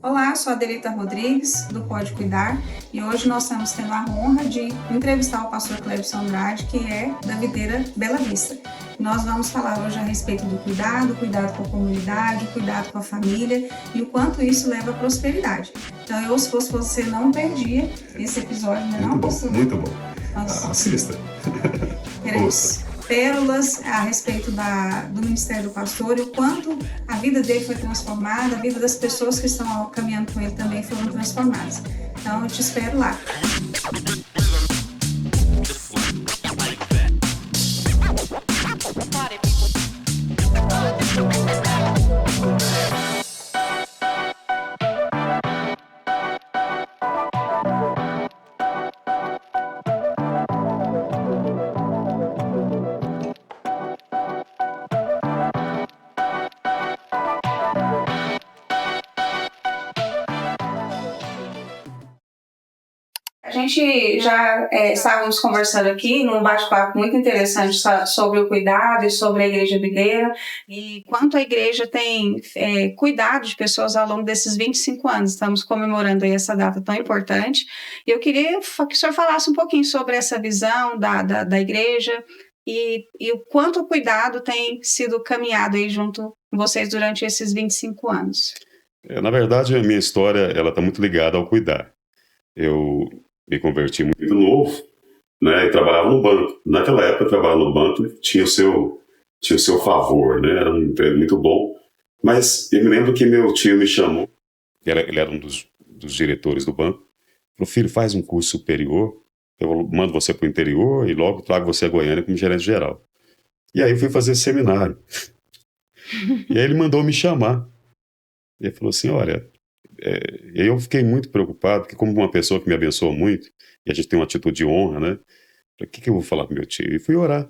Olá, sou a Adelita Rodrigues, do Pode Cuidar, e hoje nós estamos tendo a honra de entrevistar o pastor Clebson Andrade, que é da Videira Bela Vista. Nós vamos falar hoje a respeito do cuidado com a comunidade, cuidado com a família e o quanto isso leva à prosperidade. Então, eu, se fosse você, não perdia esse episódio, né? Muito bom, muito bom. Assista. Teremos pérolas a respeito do ministério do pastor e o quanto a vida dele foi transformada, a vida das pessoas que estão caminhando com ele também foram transformadas. Então, eu te espero lá. A gente já estávamos conversando aqui num bate-papo muito interessante sobre o cuidado e sobre a Igreja Videira e quanto a igreja tem cuidado de pessoas ao longo desses 25 anos. Estamos comemorando aí essa data tão importante. E eu queria que o senhor falasse um pouquinho sobre essa visão da igreja e o quanto o cuidado tem sido caminhado aí junto com vocês durante esses 25 anos. Na verdade, a minha história ela está muito ligada ao cuidar. Eu me converti muito novo, né, e trabalhava no banco. Naquela época, trabalhar no banco tinha o seu favor, né, era um emprego muito bom. Mas eu me lembro que meu tio me chamou, ele era um dos diretores do banco, falou: filho, faz um curso superior, eu mando você para o interior e logo trago você a Goiânia como gerente geral. E aí eu fui fazer seminário. E aí ele mandou me chamar. E ele falou assim: olha, eu fiquei muito preocupado, porque como uma pessoa que me abençoa muito, e a gente tem uma atitude de honra, né? O que eu vou falar pro meu tio? E fui orar.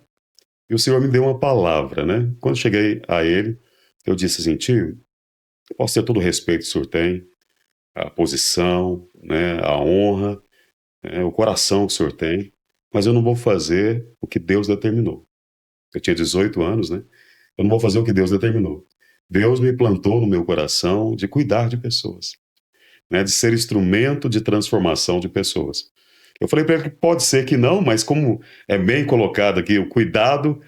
E o Senhor me deu uma palavra, né? Quando cheguei a ele, eu disse assim: tio, eu posso ter todo o respeito que o senhor tem, a posição, né, a honra, o coração que o senhor tem, mas eu não vou fazer o que Deus determinou. Eu tinha 18 anos, né? Eu não vou fazer o que Deus determinou. Deus me plantou no meu coração de cuidar de pessoas, né, de ser instrumento de transformação de pessoas. Eu falei para ele que pode ser que não, mas como é bem colocado aqui, o cuidado,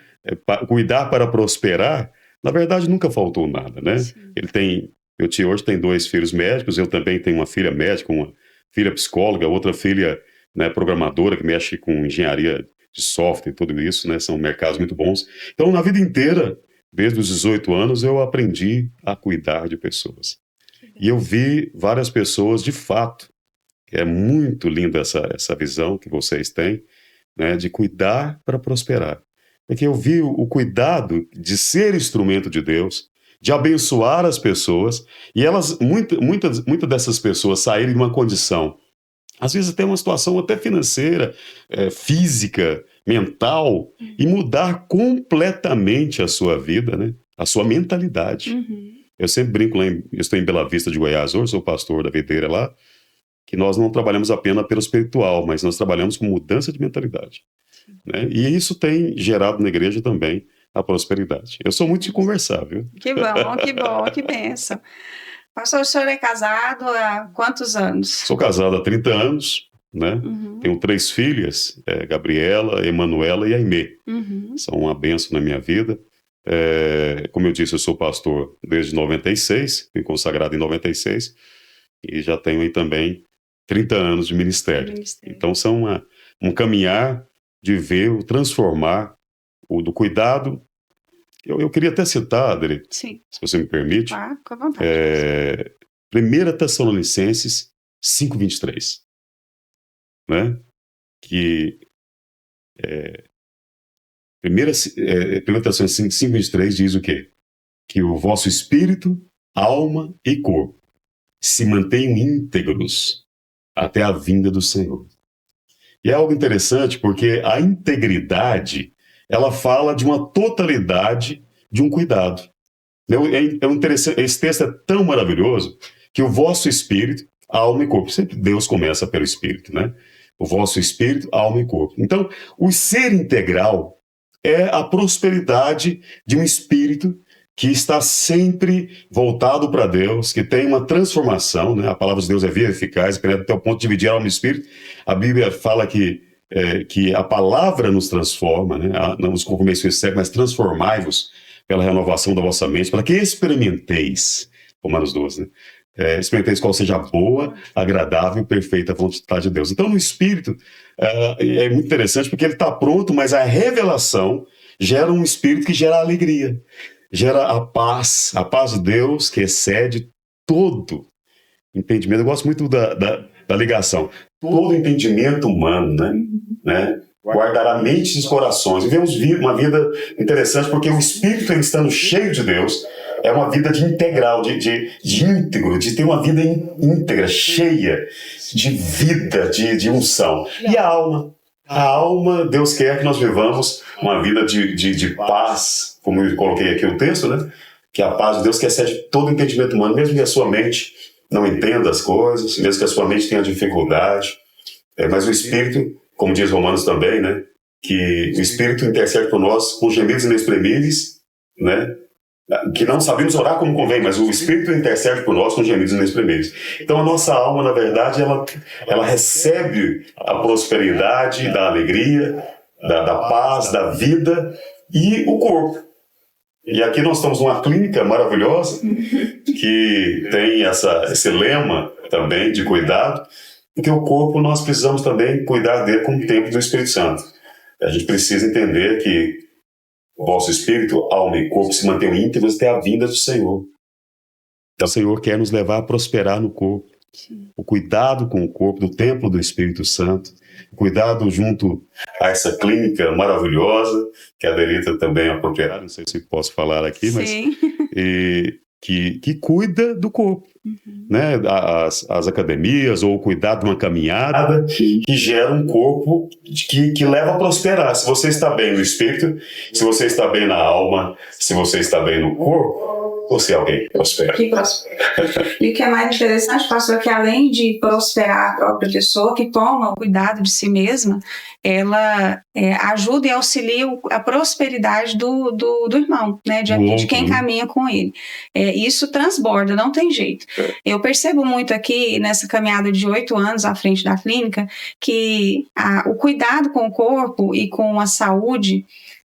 cuidar para prosperar, na verdade nunca faltou nada, né? Sim. Meu tio hoje tem 2 filhos médicos, eu também tenho uma filha médica, uma filha psicóloga, outra filha, né, programadora, que mexe com engenharia de software e tudo isso, né? São mercados muito bons. Então, na vida inteira, desde os 18 anos, eu aprendi a cuidar de pessoas. E eu vi várias pessoas, de fato, é muito linda essa visão que vocês têm, né, de cuidar para prosperar. Porque eu vi o cuidado de ser instrumento de Deus, de abençoar as pessoas, e elas, muitas dessas pessoas saírem de uma condição, às vezes até uma situação até financeira, física, mental, e mudar completamente a sua vida, né, a sua mentalidade. Uhum. Eu sempre brinco eu estou em Bela Vista de Goiás hoje, sou pastor da Videira lá, que nós não trabalhamos apenas pelo espiritual, mas nós trabalhamos com mudança de mentalidade, né? E isso tem gerado na igreja também a prosperidade. Eu sou muito de conversar, viu? Que bom, que bênção. Pastor, o senhor é casado há quantos anos? Sou casado há 30 anos, né? Uhum. Tenho 3 filhas, Gabriela, Emanuela e Aimee. Uhum. São uma bênção na minha vida. Como eu disse, eu sou pastor desde 96, fui consagrado em 96, e já tenho aí também 30 anos de ministério. Então são um caminhar de ver o transformar, o do cuidado. Eu queria até citar, Adri, Sim. se você me permite, Claro, com a vontade. 1 Tessalonicenses 5:23, né? Que 1 Tessalonicenses 5:23 diz o quê? Que o vosso espírito, alma e corpo se mantenham íntegros até a vinda do Senhor. E é algo interessante porque a integridade, ela fala de uma totalidade de um cuidado. Interessante, esse texto é tão maravilhoso que o vosso espírito, alma e corpo, sempre Deus começa pelo espírito, né? O vosso espírito, alma e corpo. Então, o ser integral é a prosperidade de um espírito que está sempre voltado para Deus, que tem uma transformação, né? A palavra de Deus é viva, eficaz, penetra até o ponto de dividir alma e espírito. A Bíblia fala que a palavra nos transforma, né? Não nos conformeis cego, mas transformai-vos pela renovação da vossa mente, para que experimenteis, Romanos 12, né? Experimenteis qual seja a boa, agradável e perfeita vontade de Deus. Então, no Espírito, é muito interessante, porque ele está pronto, mas a revelação gera um Espírito que gera alegria, gera a paz de Deus, que excede todo entendimento. Eu gosto muito da ligação. Todo entendimento humano, né? Guardará mentes e corações. Vivemos uma vida interessante, porque o Espírito, ele estando cheio de Deus, é uma vida de integral, de íntegro, de ter uma vida íntegra, cheia de vida, de unção. E a alma? A alma, Deus quer que nós vivamos uma vida de paz, como eu coloquei aqui o texto, né? Que a paz de Deus que excede todo entendimento humano, mesmo que a sua mente não entenda as coisas, mesmo que a sua mente tenha dificuldade. Mas o Espírito, como diz Romanos também, né? Que o Espírito intercede por nós com gemidos inexprimíveis, né? Que não sabemos orar como convém, mas o Espírito intercede por nós com gemidos inexprimíveis. Então a nossa alma, na verdade, ela recebe a prosperidade, da alegria, da paz, da vida e o corpo. E aqui nós estamos numa clínica maravilhosa que tem esse lema também de cuidado, porque o corpo nós precisamos também cuidar dele com o tempo do Espírito Santo. A gente precisa entender que o vosso espírito, alma e corpo se mantenham íntegros até a vinda do Senhor. Então o Senhor quer nos levar a prosperar no corpo. Sim. O cuidado com o corpo, do templo do Espírito Santo, o cuidado junto a essa clínica maravilhosa, que a Delita também é a proprietária, não sei se posso falar aqui, mas que cuida do corpo. Né? As academias, ou o cuidado de uma caminhada que gera um corpo que leva a prosperar. Se você está bem no espírito, se você está bem na alma, se você está bem no corpo, você é alguém que prospera. E o que é mais interessante, pastor, é que além de prosperar a própria pessoa, que toma o cuidado de si mesma, ela ajuda e auxilia a prosperidade do irmão, né? De quem caminha com ele. Isso transborda, não tem jeito. Eu percebo muito aqui, nessa caminhada de 8 anos à frente da clínica, que o cuidado com o corpo e com a saúde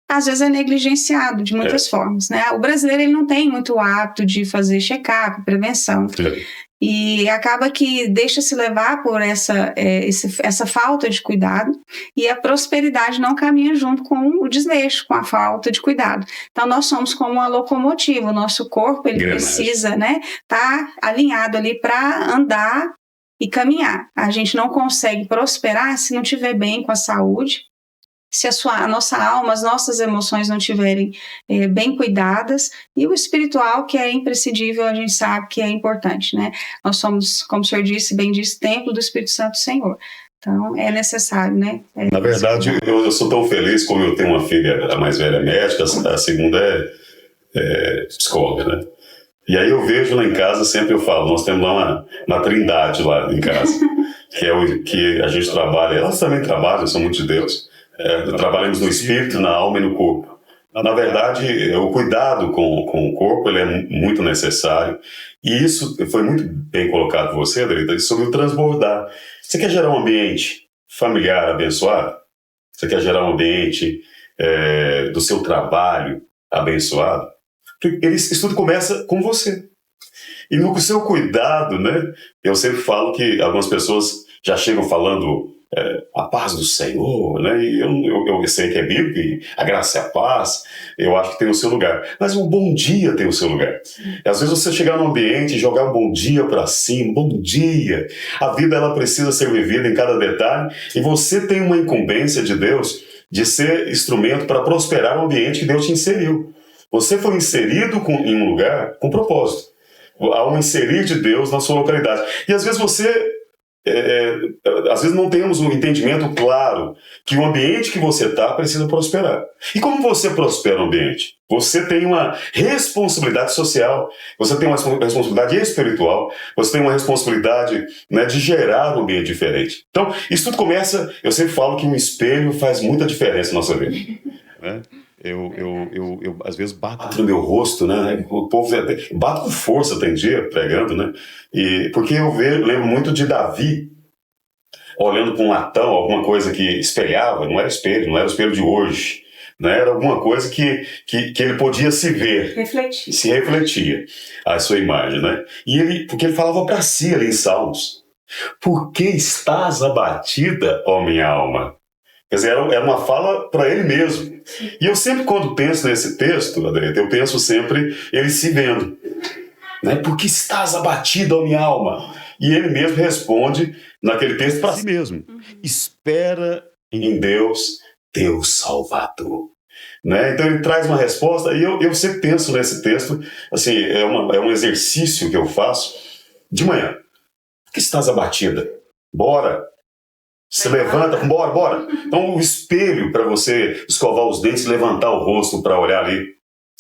às vezes é negligenciado de muitas formas, né? O brasileiro, ele não tem muito hábito de fazer check-up, prevenção. E acaba que deixa-se levar por essa falta de cuidado, e a prosperidade não caminha junto com o desleixo, com a falta de cuidado. Então nós somos como uma locomotiva, o nosso corpo, ele precisa, né, tá alinhado ali para andar e caminhar. A gente não consegue prosperar se não estiver bem com a saúde, se a nossa alma, as nossas emoções não estiverem bem cuidadas, e o espiritual, que é imprescindível, a gente sabe que é importante, né? Nós somos, como o senhor disse, bem disse, templo do Espírito Santo do Senhor. Então, é necessário, né? Na verdade, eu sou tão feliz, como eu tenho uma filha, a mais velha médica, a segunda é psicóloga, né? E aí eu vejo lá em casa, sempre eu falo, nós temos lá uma trindade lá em casa, que a gente trabalha, elas também trabalham, são muito de Deus. Trabalhamos no espírito, na alma e no corpo. Na verdade, o cuidado com o corpo, ele é muito necessário. E isso foi muito bem colocado por você, Adelita, sobre o transbordar. Você quer gerar um ambiente familiar abençoado? Você quer gerar um ambiente do seu trabalho abençoado? Isso tudo começa com você. E no seu cuidado, né? Eu sempre falo que algumas pessoas já chegam falando a paz do Senhor, né? E eu sei que é bíblico, e a graça e a paz, eu acho que tem o seu lugar. Mas o bom dia tem o seu lugar. E às vezes você chegar num ambiente e jogar um bom dia para cima, bom dia. A vida, ela precisa ser vivida em cada detalhe, e você tem uma incumbência de Deus de ser instrumento para prosperar o ambiente que Deus te inseriu. Você foi inserido em um lugar com propósito. Há um inserir de Deus na sua localidade. E às vezes às vezes não temos um entendimento claro que o ambiente que você está precisa prosperar. E como você prospera o ambiente? Você tem uma responsabilidade social, você tem uma responsabilidade espiritual, você tem uma responsabilidade, né, de gerar um ambiente diferente. Então, isso tudo começa, eu sempre falo que um espelho faz muita diferença na nossa vida. Né? eu às vezes bato no meu rosto, né? O povo bato com força, tem dia, pregando, né? Porque lembro muito de Davi, olhando para um latão, alguma coisa que espelhava, não era o espelho de hoje, né? Era alguma coisa que ele podia se ver, se refletia a sua imagem, né? Porque ele falava para si ali em Salmos: por que estás abatida, ó minha alma? Quer dizer, era uma fala para ele mesmo. E eu sempre, quando penso nesse texto, Adriana, eu penso sempre ele se vendo, né? Por que estás abatida, ó minha alma? E ele mesmo responde naquele texto para si mesmo: espera em Deus, teu Salvador. Né? Então ele traz uma resposta, e eu sempre penso nesse texto, assim, é um exercício que eu faço de manhã. Por que estás abatida? Bora! Se levanta, bora! Então o espelho para você escovar os dentes, levantar o rosto para olhar ali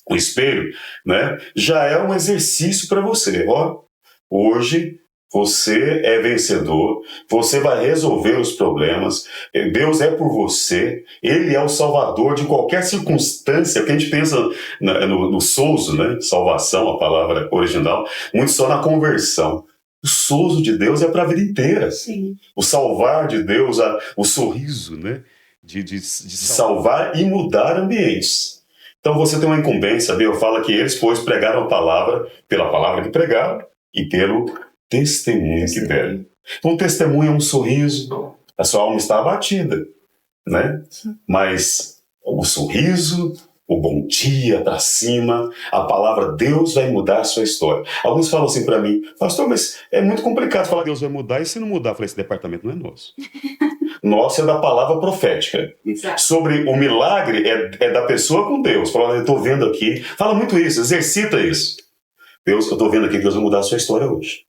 o espelho, né? Já é um exercício para você. Ó, hoje você é vencedor, você vai resolver os problemas, Deus é por você, Ele é o salvador de qualquer circunstância, que a gente pensa no sozo, né? Salvação, a palavra original, muito só na conversão. O sozo de Deus é para a vida inteira. Sim. O salvar de Deus, o sorriso, né? De salvar e mudar ambientes. Então você tem uma incumbência, a Bíblia fala que eles, pois, pregaram a palavra, pela palavra que pregaram e pelo testemunho que deram. Então o testemunho é um sorriso, a sua alma está abatida, né? Mas o sorriso, o bom dia para cima, a palavra Deus vai mudar a sua história. Alguns falam assim para mim: pastor, mas é muito complicado falar que Deus vai mudar, e se não mudar? Eu falei: esse departamento não é nosso. Nosso é da palavra profética. Exato. Sobre o milagre é da pessoa com Deus. Fala: eu estou vendo aqui, fala muito isso, exercita isso. Deus, eu estou vendo aqui que Deus vai mudar a sua história hoje.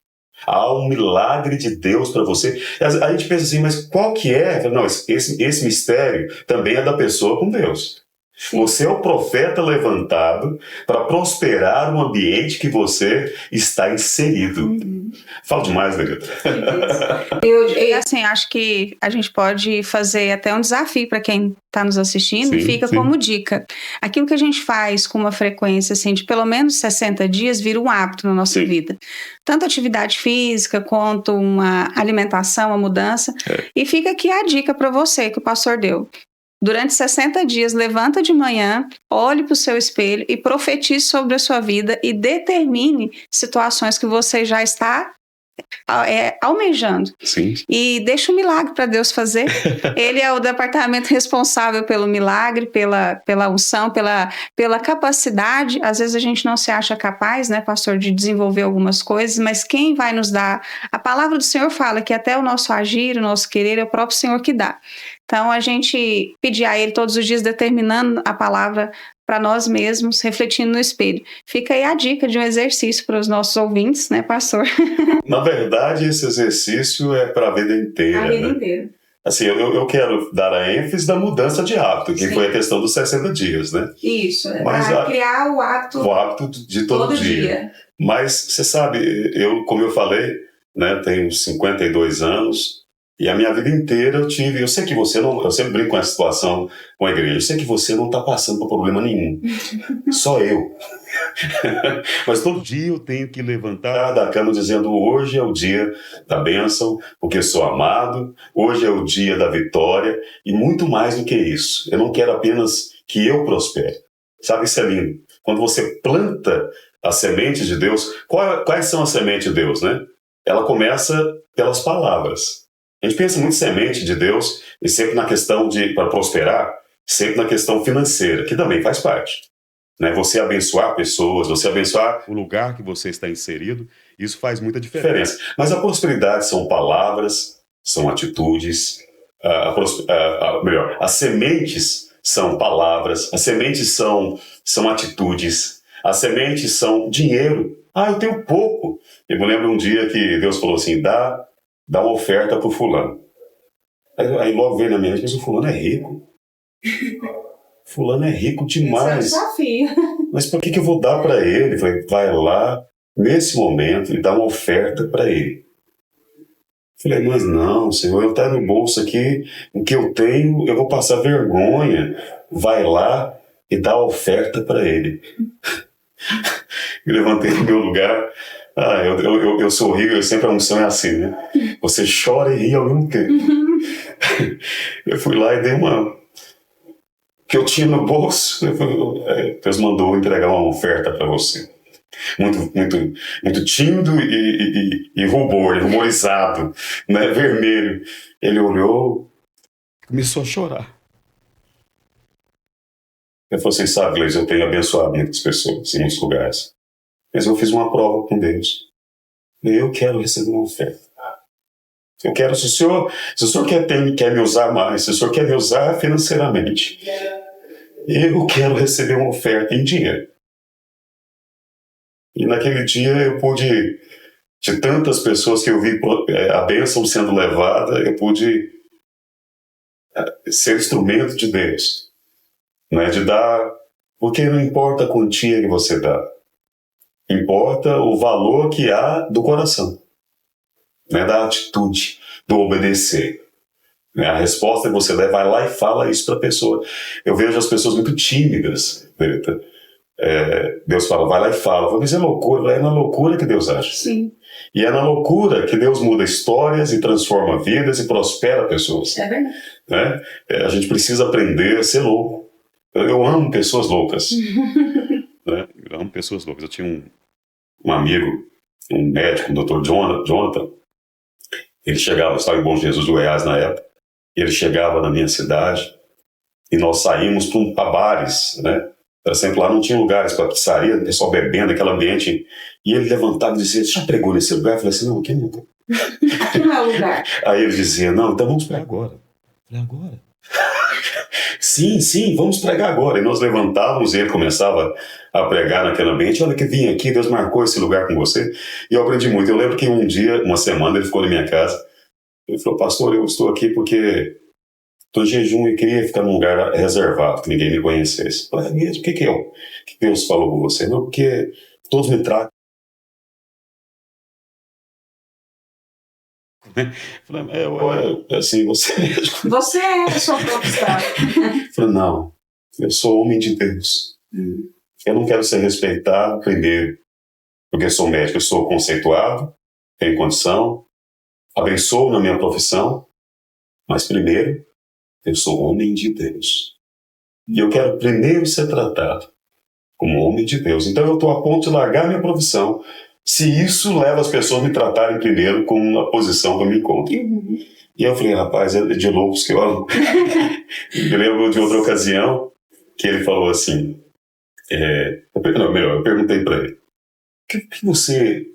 Há um milagre de Deus para você. A gente pensa assim: mas qual que é? Não, esse mistério também é da pessoa com Deus. Sim. Você é o profeta levantado para prosperar o ambiente que você está inserido. Fala demais, Negrita. Assim, acho que a gente pode fazer até um desafio para quem está nos assistindo. Sim, fica como dica. Aquilo que a gente faz com uma frequência assim, de pelo menos 60 dias vira um hábito na nossa vida. Tanto atividade física quanto uma alimentação, uma mudança. E fica aqui a dica para você que o pastor deu. Durante 60 dias, levanta de manhã, olhe para o seu espelho e profetize sobre a sua vida e determine situações que você já está almejando. Sim. E deixa um milagre para Deus fazer. Ele é o departamento responsável pelo milagre, pela unção, pela capacidade. Às vezes a gente não se acha capaz, né, pastor, de desenvolver algumas coisas, mas quem vai nos dar? A palavra do Senhor fala que até o nosso agir, o nosso querer, é o próprio Senhor que dá. Então, a gente pedir a Ele todos os dias, determinando a palavra para nós mesmos, refletindo no espelho. Fica aí a dica de um exercício para os nossos ouvintes, né, pastor? Na verdade, esse exercício é para a vida inteira. A vida inteira. Assim, eu quero dar a ênfase da mudança de hábito, que Sim. foi a questão dos 60 dias, né? Isso, para criar o hábito. O hábito de todo dia. Mas, você sabe, como eu falei, né, tenho 52 anos, e a minha vida inteira eu sei que você não, eu sempre brinco com essa situação com a igreja, eu sei que você não está passando por problema nenhum, só eu. Mas todo dia eu tenho que levantar da cama dizendo: hoje é o dia da bênção, porque sou amado, hoje é o dia da vitória, e muito mais do que isso, eu não quero apenas que eu prospere. Sabe, isso é lindo. Quando você planta as sementes de Deus, quais são as sementes de Deus, né? Ela começa pelas palavras. A gente pensa muito em semente de Deus, e sempre na questão para prosperar, sempre na questão financeira, que também faz parte. Né? Você abençoar pessoas, você abençoar o lugar que você está inserido, isso faz muita diferença. Mas a prosperidade são palavras, são atitudes, as sementes são palavras, as sementes são atitudes, as sementes são dinheiro. Eu tenho pouco. Eu me lembro um dia que Deus falou assim: dá uma oferta para o fulano. Aí logo veio na minha mente: mas o fulano é rico. Fulano é rico demais. Esse é o desafio. Mas por que eu vou dar para ele? Eu falei: vai lá, nesse momento, e dá uma oferta para ele. Eu falei: mas não, Senhor, eu estou no bolso aqui, o que eu tenho, eu vou passar vergonha. Vai lá, e dá a oferta para ele. Eu levantei do meu lugar. Eu sorrio, sempre a unção é assim, né? Você chora e ri ao mesmo tempo. Eu fui lá e dei uma... que eu tinha no bolso. Deus mandou entregar uma oferta para você. Muito tímido e ruborizado, né? Vermelho. Ele olhou, começou a chorar. Ele falou assim, sabe, Gleison, eu tenho abençoado muitas pessoas em muitos lugares. Mas eu fiz uma prova com Deus. Eu quero receber uma oferta. Eu quero, se o senhor quer me usar mais, se o senhor quer me usar financeiramente, eu quero receber uma oferta em dinheiro. E naquele dia eu pude, de tantas pessoas que eu vi a bênção sendo levada, eu pude ser instrumento de Deus. Né, de dar, porque não importa a quantia que você dá, importa o valor que há do coração, né, da atitude, do obedecer. Né, a resposta que você der, vai lá e fala isso para a pessoa. Eu vejo as pessoas muito tímidas, Deus fala, vai lá e fala. Mas é loucura, é na loucura que Deus age. Sim. E é na loucura que Deus muda histórias e transforma vidas e prospera pessoas. É verdade. Né? A gente precisa aprender a ser louco. Eu amo pessoas loucas. Né? Eu amo pessoas loucas. Eu tinha um amigo, um médico, o Dr. Jonathan. Ele chegava, estava em Bom Jesus do Goiás na época. Ele chegava na minha cidade e nós saímos para bares, né? Era sempre lá, não tinha lugares para pizzaria, o pessoal bebendo, aquele ambiente. E ele levantava e dizia, já pregou nesse lugar? Eu falei assim, não, aqui nunca. Não é lugar. Aí ele dizia, não, então vamos pregar agora. Eu falei, agora? Sim, vamos pregar agora. E nós levantávamos e ele começava a pregar naquele ambiente. Olha que vim aqui, Deus marcou esse lugar com você. E eu aprendi muito. Eu lembro que um dia, uma semana, ele ficou na minha casa. Ele falou, pastor, eu estou aqui porque estou em jejum e queria ficar num lugar reservado, que ninguém me conhecesse. Eu falei, mesmo? O que Deus falou com você? Não, porque todos me tratam. Falei, assim, você mesmo. Você é a sua profissão. Falei, não, eu sou homem de Deus. Eu não quero ser respeitado primeiro, porque eu sou médico, eu sou conceituado, tenho condição, abençoo na minha profissão, mas primeiro, eu sou homem de Deus. E eu quero primeiro ser tratado como homem de Deus. Então eu estou a ponto de largar minha profissão, se isso leva as pessoas a me tratarem primeiro com a posição que eu me encontro. E eu falei, rapaz, é de loucos que eu amo. Eu lembro de outra ocasião que ele falou assim, eu perguntei para ele, por que você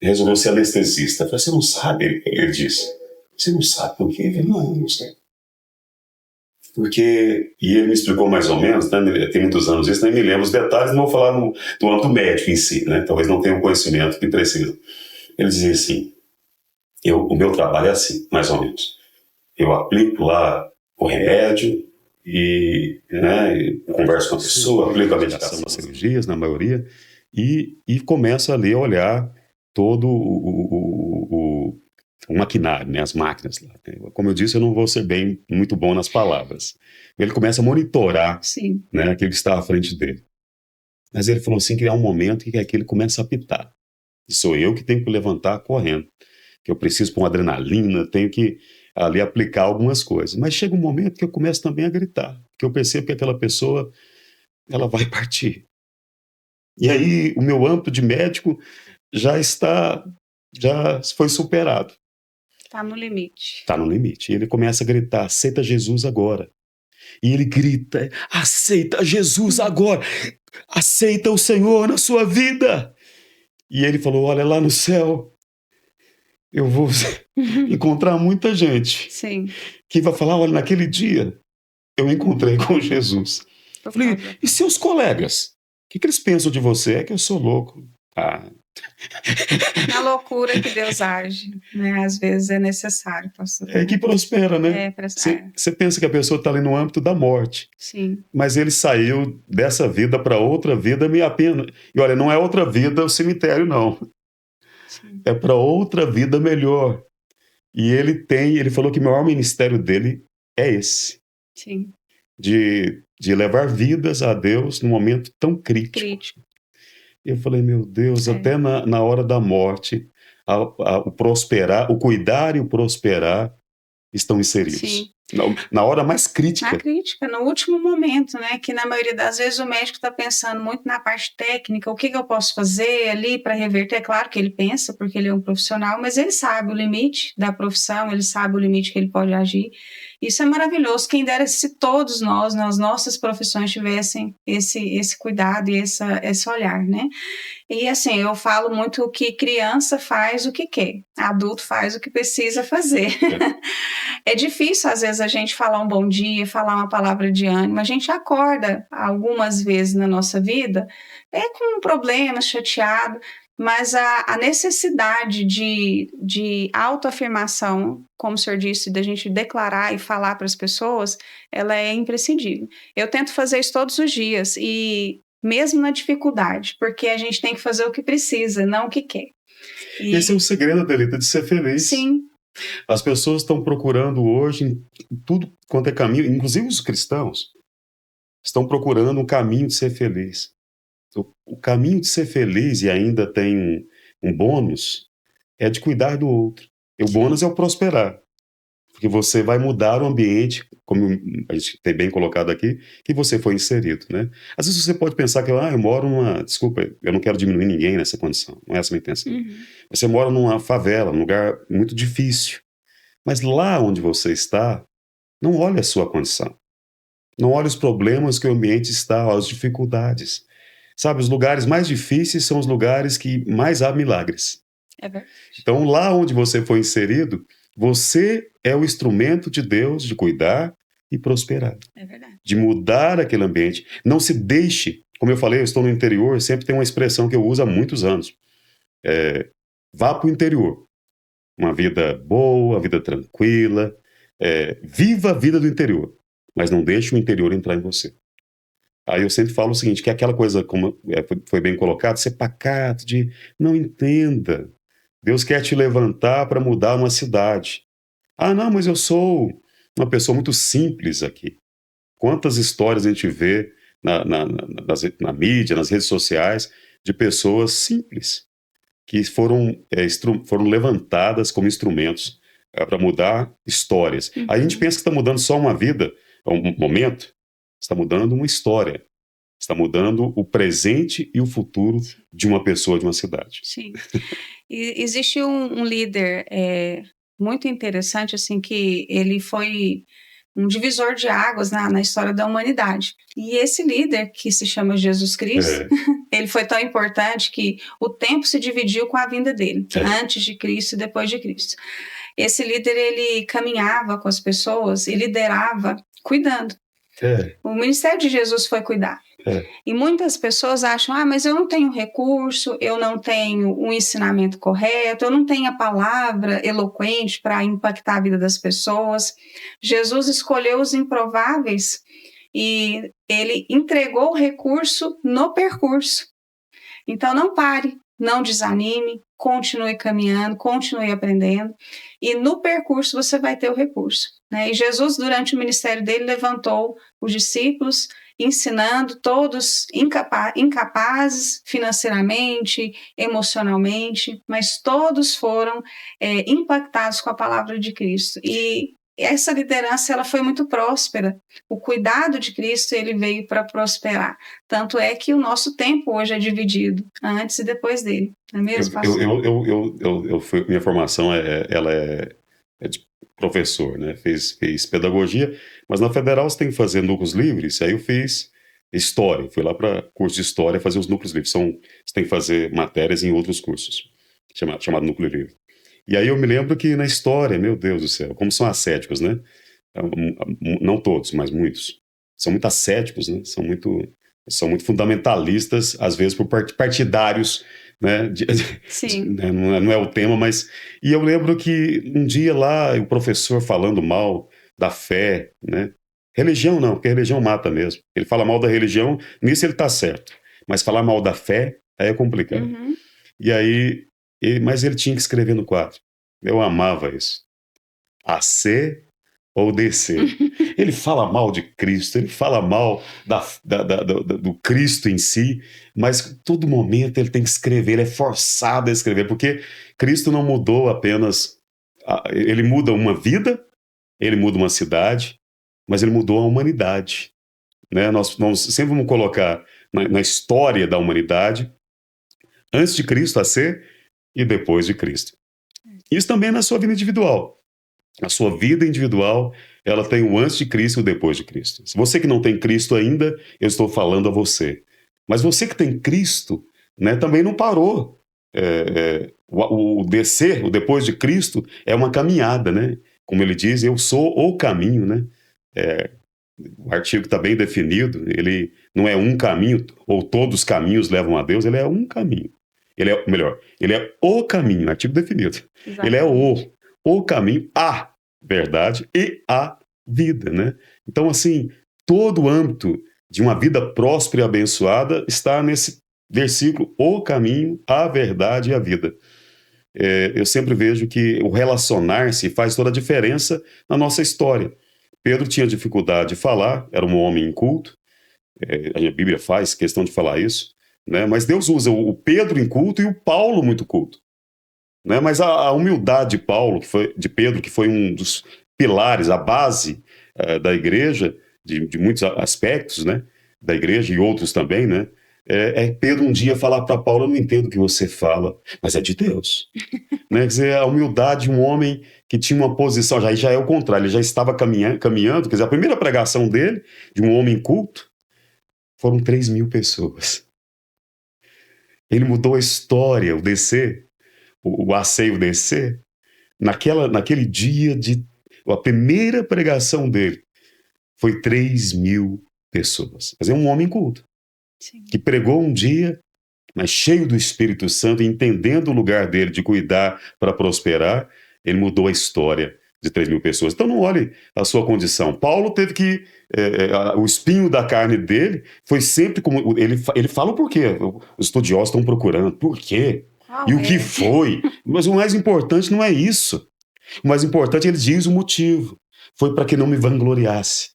resolveu ser anestesista? Eu falei, você não sabe? Ele disse, você não sabe por quê? Eu falei, não sei. Porque, e ele me explicou mais ou menos, né, tem muitos anos isso, nem me lembro os detalhes, não vou falar do âmbito médico em si, né, talvez não tenha o conhecimento que precisa. Ele dizia assim, o meu trabalho é assim, mais ou menos. Eu aplico lá o remédio e converso com a pessoa, aplico a medicação nas cirurgias, na maioria, e começo ali a olhar todo o maquinário, né, as máquinas lá. Como eu disse, eu não vou ser muito bom nas palavras. Ele começa a monitorar, né, aquilo que está à frente dele. Mas ele falou assim que há um momento que aquilo começa a apitar. E sou eu que tenho que levantar correndo. Que eu preciso pôr uma adrenalina, tenho que ali aplicar algumas coisas. Mas chega um momento que eu começo também a gritar. Que eu percebo que aquela pessoa, ela vai partir. E aí o meu âmbito de médico já foi superado. Está no limite. Está no limite. E ele começa a gritar, aceita Jesus agora. E ele grita, aceita Jesus agora. Aceita o Senhor na sua vida. E ele falou, olha lá no céu, eu vou encontrar muita gente que vai falar, olha, naquele dia eu encontrei com Jesus. Eu falei, e seus colegas? O que eles pensam de você? É que eu sou louco. Na loucura que Deus age, né? Às vezes é necessário, pastor. É que prospera, né? Você pensa que a pessoa está ali no âmbito da morte. Sim. Mas ele saiu dessa vida para outra vida, me apenas. E olha, não é outra vida o cemitério, não. Sim. É para outra vida melhor. E ele falou que o maior ministério dele é esse. Sim. de levar vidas a Deus num momento tão crítico. Eu falei, meu Deus, até na hora da morte, o prosperar, o cuidar e o prosperar estão inseridos. Sim. Na hora mais crítica. Na crítica, no último momento, né? Que na maioria das vezes o médico está pensando muito na parte técnica, o que eu posso fazer ali para reverter. É claro que ele pensa, porque ele é um profissional, mas ele sabe o limite da profissão, ele sabe o limite que ele pode agir. Isso é maravilhoso. Quem dera se todos nós, nas nossas profissões, tivessem esse cuidado e esse olhar, né? E assim, eu falo muito que criança faz o que quer, adulto faz o que precisa fazer. É difícil, às vezes, a gente falar um bom dia, falar uma palavra de ânimo. A gente acorda algumas vezes na nossa vida com um problema, chateado, mas a necessidade de autoafirmação, como o senhor disse, da gente declarar e falar para as pessoas, ela é imprescindível. Eu tento fazer isso todos os dias e mesmo na dificuldade, porque a gente tem que fazer o que precisa, não o que quer. Esse é o segredo, Adelita, de ser feliz. Sim. As pessoas estão procurando hoje em tudo quanto é caminho, inclusive os cristãos, estão procurando um caminho de ser feliz. O caminho de ser feliz, e ainda tem um bônus, é de cuidar do outro. E o bônus é o prosperar. Porque você vai mudar o ambiente, como a gente tem bem colocado aqui, que você foi inserido, né? Às vezes você pode pensar que eu moro numa... Desculpa, eu não quero diminuir ninguém nessa condição, não é essa a minha intenção. Uhum. Você mora numa favela, num lugar muito difícil. Mas lá onde você está, não olhe a sua condição. Não olhe os problemas que o ambiente está, as dificuldades. Sabe, os lugares mais difíceis são os lugares que mais há milagres. É verdade. Então, lá onde você foi inserido, você é o instrumento de Deus de cuidar e prosperar. É verdade. De mudar aquele ambiente. Não se deixe, como eu falei, eu estou no interior, sempre tem uma expressão que eu uso há muitos anos. Vá para o interior. Uma vida boa, uma vida tranquila. Viva a vida do interior, mas não deixe o interior entrar em você. Aí eu sempre falo o seguinte, que é aquela coisa, como foi bem colocado, ser pacato, de não entenda. Deus quer te levantar para mudar uma cidade. Ah, não, mas eu sou uma pessoa muito simples aqui. Quantas histórias a gente vê na mídia, nas redes sociais, de pessoas simples, que foram levantadas como instrumentos para mudar histórias. Uhum. Aí a gente pensa que está mudando só uma vida, um momento, está mudando uma história. Está mudando o presente e o futuro de uma pessoa, de uma cidade. Sim. E existe um líder muito interessante, assim, que ele foi um divisor de águas na história da humanidade. E esse líder, que se chama Jesus Cristo, ele foi tão importante que o tempo se dividiu com a vinda dele, antes de Cristo e depois de Cristo. Esse líder, ele caminhava com as pessoas e liderava cuidando. O ministério de Jesus foi cuidar. E muitas pessoas acham, mas eu não tenho recurso, eu não tenho um ensinamento correto, eu não tenho a palavra eloquente para impactar a vida das pessoas. Jesus escolheu os improváveis e ele entregou o recurso no percurso. Então não pare, não desanime, continue caminhando, continue aprendendo e no percurso você vai ter o recurso, né? E Jesus, durante o ministério dele, levantou os discípulos, ensinando, todos incapazes financeiramente, emocionalmente, mas todos foram impactados com a palavra de Cristo. E essa liderança ela foi muito próspera. O cuidado de Cristo ele veio para prosperar. Tanto é que o nosso tempo hoje é dividido, antes e depois dele. Não é mesmo, pastor? Minha formação ela é de professor, né? Fiz pedagogia, mas na Federal você tem que fazer núcleos livres, aí eu fiz história, fui lá para curso de história fazer os núcleos livres, você tem que fazer matérias em outros cursos, chamado núcleo livre. E aí eu me lembro que na história, meu Deus do céu, como são ascéticos, né? Não todos, mas muitos. São muito ascéticos, né? São muito fundamentalistas, às vezes por partidários, né? Sim. Não é o tema, mas... E eu lembro que um dia lá, o professor falando mal da fé, né? Religião não, porque a religião mata mesmo. Ele fala mal da religião, nisso ele está certo. Mas falar mal da fé, aí é complicado. Uhum. E aí... Mas ele tinha que escrever no quadro. Eu amava isso. AC ou descer. Ele fala mal de Cristo, ele fala mal do Cristo em si, mas todo momento ele tem que escrever, ele é forçado a escrever, porque Cristo não mudou apenas, ele muda uma vida, ele muda uma cidade, mas ele mudou a humanidade. Né? Nós sempre vamos colocar na história da humanidade, antes de Cristo a ser e depois de Cristo. Isso também é na sua vida individual. A sua vida individual, ela tem o antes de Cristo e o depois de Cristo. Se você que não tem Cristo ainda, eu estou falando a você. Mas você que tem Cristo, né, também não parou. O descer, o depois de Cristo, é uma caminhada, né? Como ele diz, eu sou o caminho, né? O artigo está bem definido, ele não é um caminho, ou todos os caminhos levam a Deus, ele é um caminho. Ele é o caminho, artigo definido. Exatamente. Ele é o caminho, a verdade e a vida, né? Então, assim, todo o âmbito de uma vida próspera e abençoada está nesse versículo, o caminho, a verdade e a vida. Eu sempre vejo que o relacionar-se faz toda a diferença na nossa história. Pedro tinha dificuldade de falar, era um homem inculto, a Bíblia faz questão de falar isso, né? Mas Deus usa o Pedro inculto e o Paulo muito culto. Né? Mas a humildade de Pedro, que foi um dos pilares, a base da igreja, de muitos aspectos, né? Da igreja e outros também, né? Pedro um dia falar para Paulo, eu não entendo o que você fala, mas é de Deus. Né? Quer dizer, a humildade de um homem que tinha uma posição, já é o contrário, ele já estava caminhando, quer dizer, a primeira pregação dele, de um homem culto, foram 3.000 pessoas. Ele mudou a história, o descer, o asseio descer, naquele dia a primeira pregação dele foi 3.000 pessoas. Quer dizer, um homem culto. Sim. Que pregou um dia, mas cheio do Espírito Santo, entendendo o lugar dele de cuidar para prosperar, ele mudou a história de 3.000 pessoas. Então não olhe a sua condição. Paulo teve que, o espinho da carne dele foi sempre como, ele fala o porquê, os estudiosos estão procurando, por quê? E o que foi? Mas o mais importante não é isso. O mais importante, ele diz o motivo. Foi para que não me vangloriasse.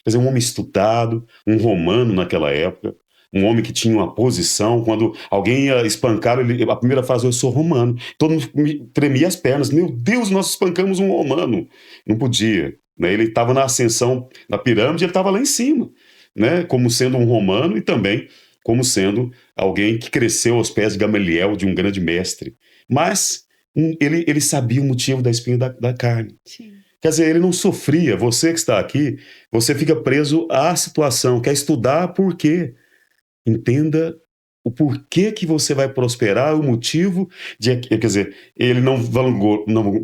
Quer dizer, um homem estudado, um romano naquela época, um homem que tinha uma posição, quando alguém ia espancar, a primeira frase, eu sou romano. Todo mundo tremia as pernas. Meu Deus, nós espancamos um romano. Não podia. Né? Ele estava na ascensão da pirâmide, ele estava lá em cima, né? Como sendo um romano e também como sendo alguém que cresceu aos pés de Gamaliel, de um grande mestre. Mas ele sabia o motivo da espinha da carne. Sim. Quer dizer, ele não sofria. Você que está aqui, você fica preso à situação, quer estudar por quê. Entenda o porquê que você vai prosperar, o motivo quer dizer, ele não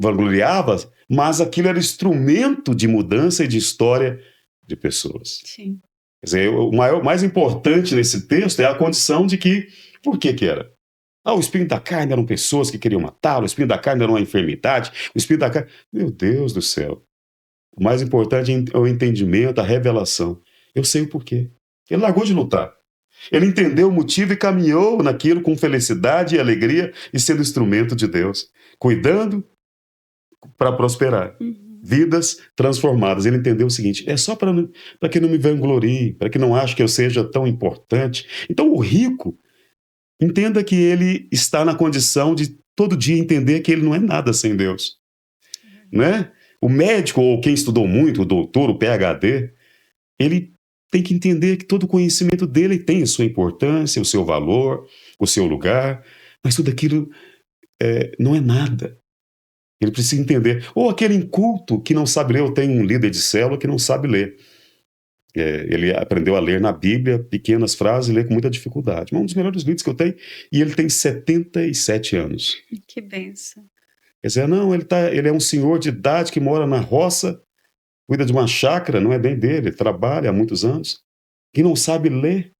vangloriava, mas aquilo era instrumento de mudança e de história de pessoas. Sim. Quer dizer, o mais importante nesse texto é a condição de que, por que era? O espinho da carne eram pessoas que queriam matá-lo, o espinho da carne era uma enfermidade, o espinho da carne... Meu Deus do céu. O mais importante é o entendimento, a revelação. Eu sei o porquê. Ele largou de lutar. Ele entendeu o motivo e caminhou naquilo com felicidade e alegria e sendo instrumento de Deus, cuidando para prosperar. Vidas transformadas. Ele entendeu o seguinte, é só para que não me vanglorie, para que não ache que eu seja tão importante. Então o rico, entenda que ele está na condição de todo dia entender que ele não é nada sem Deus. Né? O médico, ou quem estudou muito, o doutor, o PhD, ele tem que entender que todo o conhecimento dele tem a sua importância, o seu valor, o seu lugar, mas tudo aquilo não é nada. Ele precisa entender. Ou aquele inculto que não sabe ler, eu tenho um líder de célula que não sabe ler. Ele aprendeu a ler na Bíblia, pequenas frases, e lê com muita dificuldade. Mas um dos melhores líderes que eu tenho, e ele tem 77 anos. Que bênção. Quer dizer, não, ele é um senhor de idade que mora na roça, cuida de uma chácara, não é bem dele, ele trabalha há muitos anos, que não sabe ler.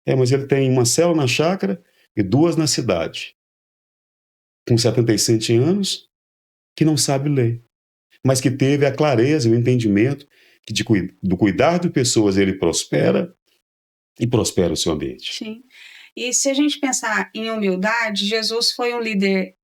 Mas ele tem uma célula na chácara e 2 na cidade. Com 77 anos, que não sabe ler, mas que teve a clareza e o entendimento que do cuidar de pessoas ele prospera e prospera o seu ambiente. Sim. E se a gente pensar em humildade, Jesus foi um líder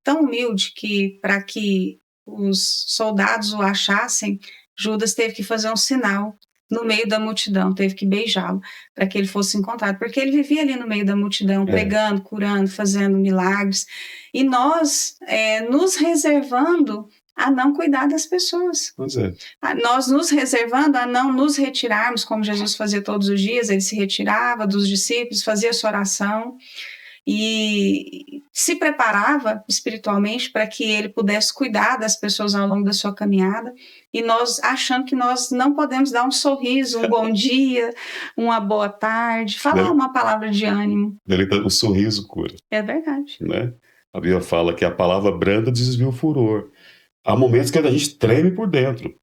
tão humilde que, para que os soldados o achassem, Judas teve que fazer um sinal no meio da multidão, teve que beijá-lo para que ele fosse encontrado, porque ele vivia ali no meio da multidão, pregando, curando, fazendo milagres, e nós nos reservando a não cuidar das pessoas. Pois é. Nós nos reservando a não nos retirarmos, como Jesus fazia todos os dias, ele se retirava dos discípulos, fazia sua oração e se preparava espiritualmente para que ele pudesse cuidar das pessoas ao longo da sua caminhada, e nós achando que nós não podemos dar um sorriso, um bom dia, uma boa tarde, falar uma palavra de ânimo. O sorriso cura. É verdade. Né? A Bíblia fala que a palavra branda desvia o furor. Há momentos que a gente treme por dentro.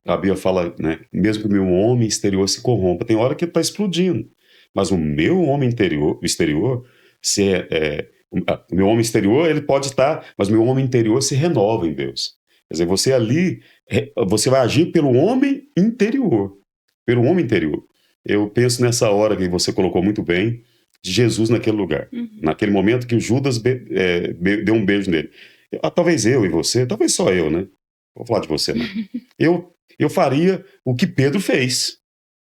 A Bíblia fala, né, mesmo que o meu homem exterior se corrompa, tem hora que está explodindo, mas o meu homem exterior, o meu homem exterior ele pode estar, mas o meu homem interior se renova em Deus. Quer dizer, você ali, você vai agir pelo homem interior. Pelo homem interior. Eu penso nessa hora que você colocou muito bem, de Jesus naquele lugar. Naquele momento que o Judas deu um beijo nele. Talvez eu e você, talvez só eu, né? Vou falar de você, né? Eu faria o que Pedro fez.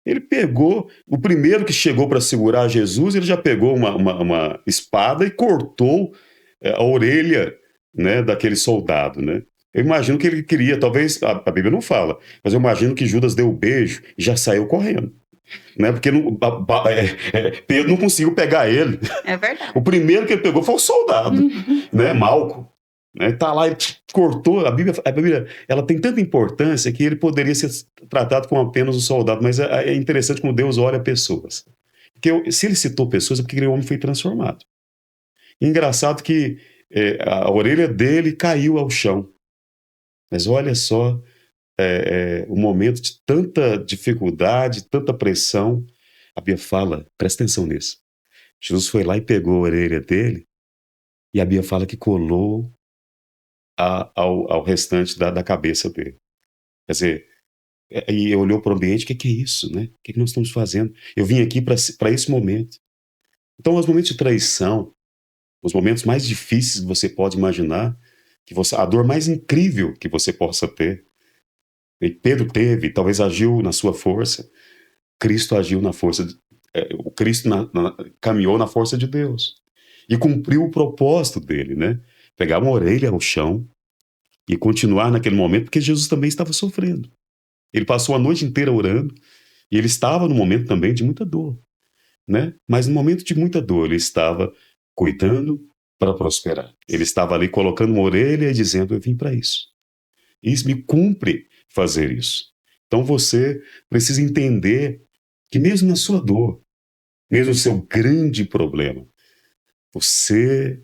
Ele pegou, o primeiro que chegou para segurar Jesus, ele já pegou uma espada e cortou a orelha, né, daquele soldado, né? Eu imagino que ele queria, talvez, a Bíblia não fala, mas eu imagino que Judas deu o beijo e já saiu correndo. Né? Porque Pedro não conseguiu pegar ele. É verdade. O primeiro que ele pegou foi o soldado, né? Malco. Né? Tá lá, ele cortou. A Bíblia ela tem tanta importância que ele poderia ser tratado como apenas um soldado, mas é interessante como Deus olha pessoas. Porque se ele citou pessoas é porque aquele homem foi transformado. Engraçado que a orelha dele caiu ao chão. Mas olha só o momento de tanta dificuldade, tanta pressão. A Bíblia fala, presta atenção nisso. Jesus foi lá e pegou a orelha dele e a Bíblia fala que colou ao restante da cabeça dele. Quer dizer, e olhou para o ambiente, o que é isso, né? O que nós estamos fazendo? Eu vim aqui para esse momento. Então, os momentos de traição, os momentos mais difíceis que você pode imaginar, a dor mais incrível que você possa ter, e Pedro teve, talvez agiu na sua força, Cristo agiu na força, o Cristo caminhou na força de Deus, e cumpriu o propósito dele, né? Pegar uma orelha ao chão e continuar naquele momento, porque Jesus também estava sofrendo. Ele passou a noite inteira orando, e ele estava num momento também de muita dor, né? Mas no momento de muita dor, ele estava cuidando para prosperar. Ele estava ali colocando uma orelha e dizendo, eu vim para isso. Isso me cumpre fazer isso. Então você precisa entender que mesmo na sua dor, mesmo no seu grande problema, você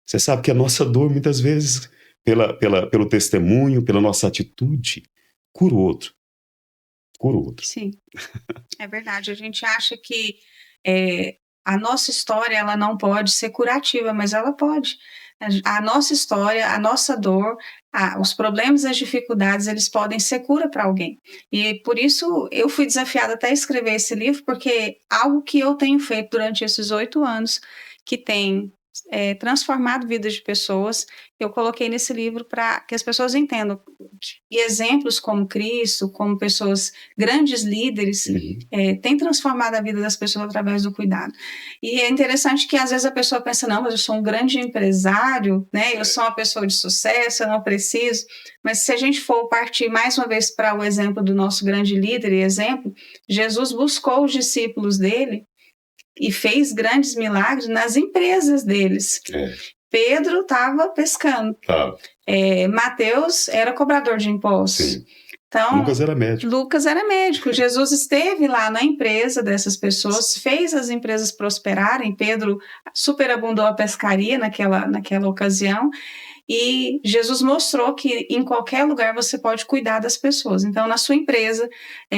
sabe que a nossa dor, muitas vezes, pelo testemunho, pela nossa atitude, cura o outro. Cura o outro. Sim, é verdade. A gente acha que a nossa história ela não pode ser curativa, mas ela pode. A nossa história, a nossa dor, os problemas, as dificuldades, eles podem ser cura para alguém. E por isso eu fui desafiada até a escrever esse livro, porque algo que eu tenho feito durante esses 8 anos, que tem transformado vidas de pessoas, eu coloquei nesse livro para que as pessoas entendam. E exemplos como Cristo, como pessoas, grandes líderes, têm transformado a vida das pessoas através do cuidado. E é interessante que às vezes a pessoa pensa, não, mas eu sou um grande empresário, né? Eu sou uma pessoa de sucesso, eu não preciso. Mas se a gente for partir mais uma vez para o exemplo do nosso grande líder e exemplo, Jesus buscou os discípulos dele e fez grandes milagres nas empresas deles. Pedro estava pescando. Mateus era cobrador de impostos. Sim. Então, Lucas era médico. Jesus esteve lá na empresa dessas pessoas, fez as empresas prosperarem. Pedro superabundou a pescaria naquela ocasião. E Jesus mostrou que em qualquer lugar você pode cuidar das pessoas. Então, na sua empresa,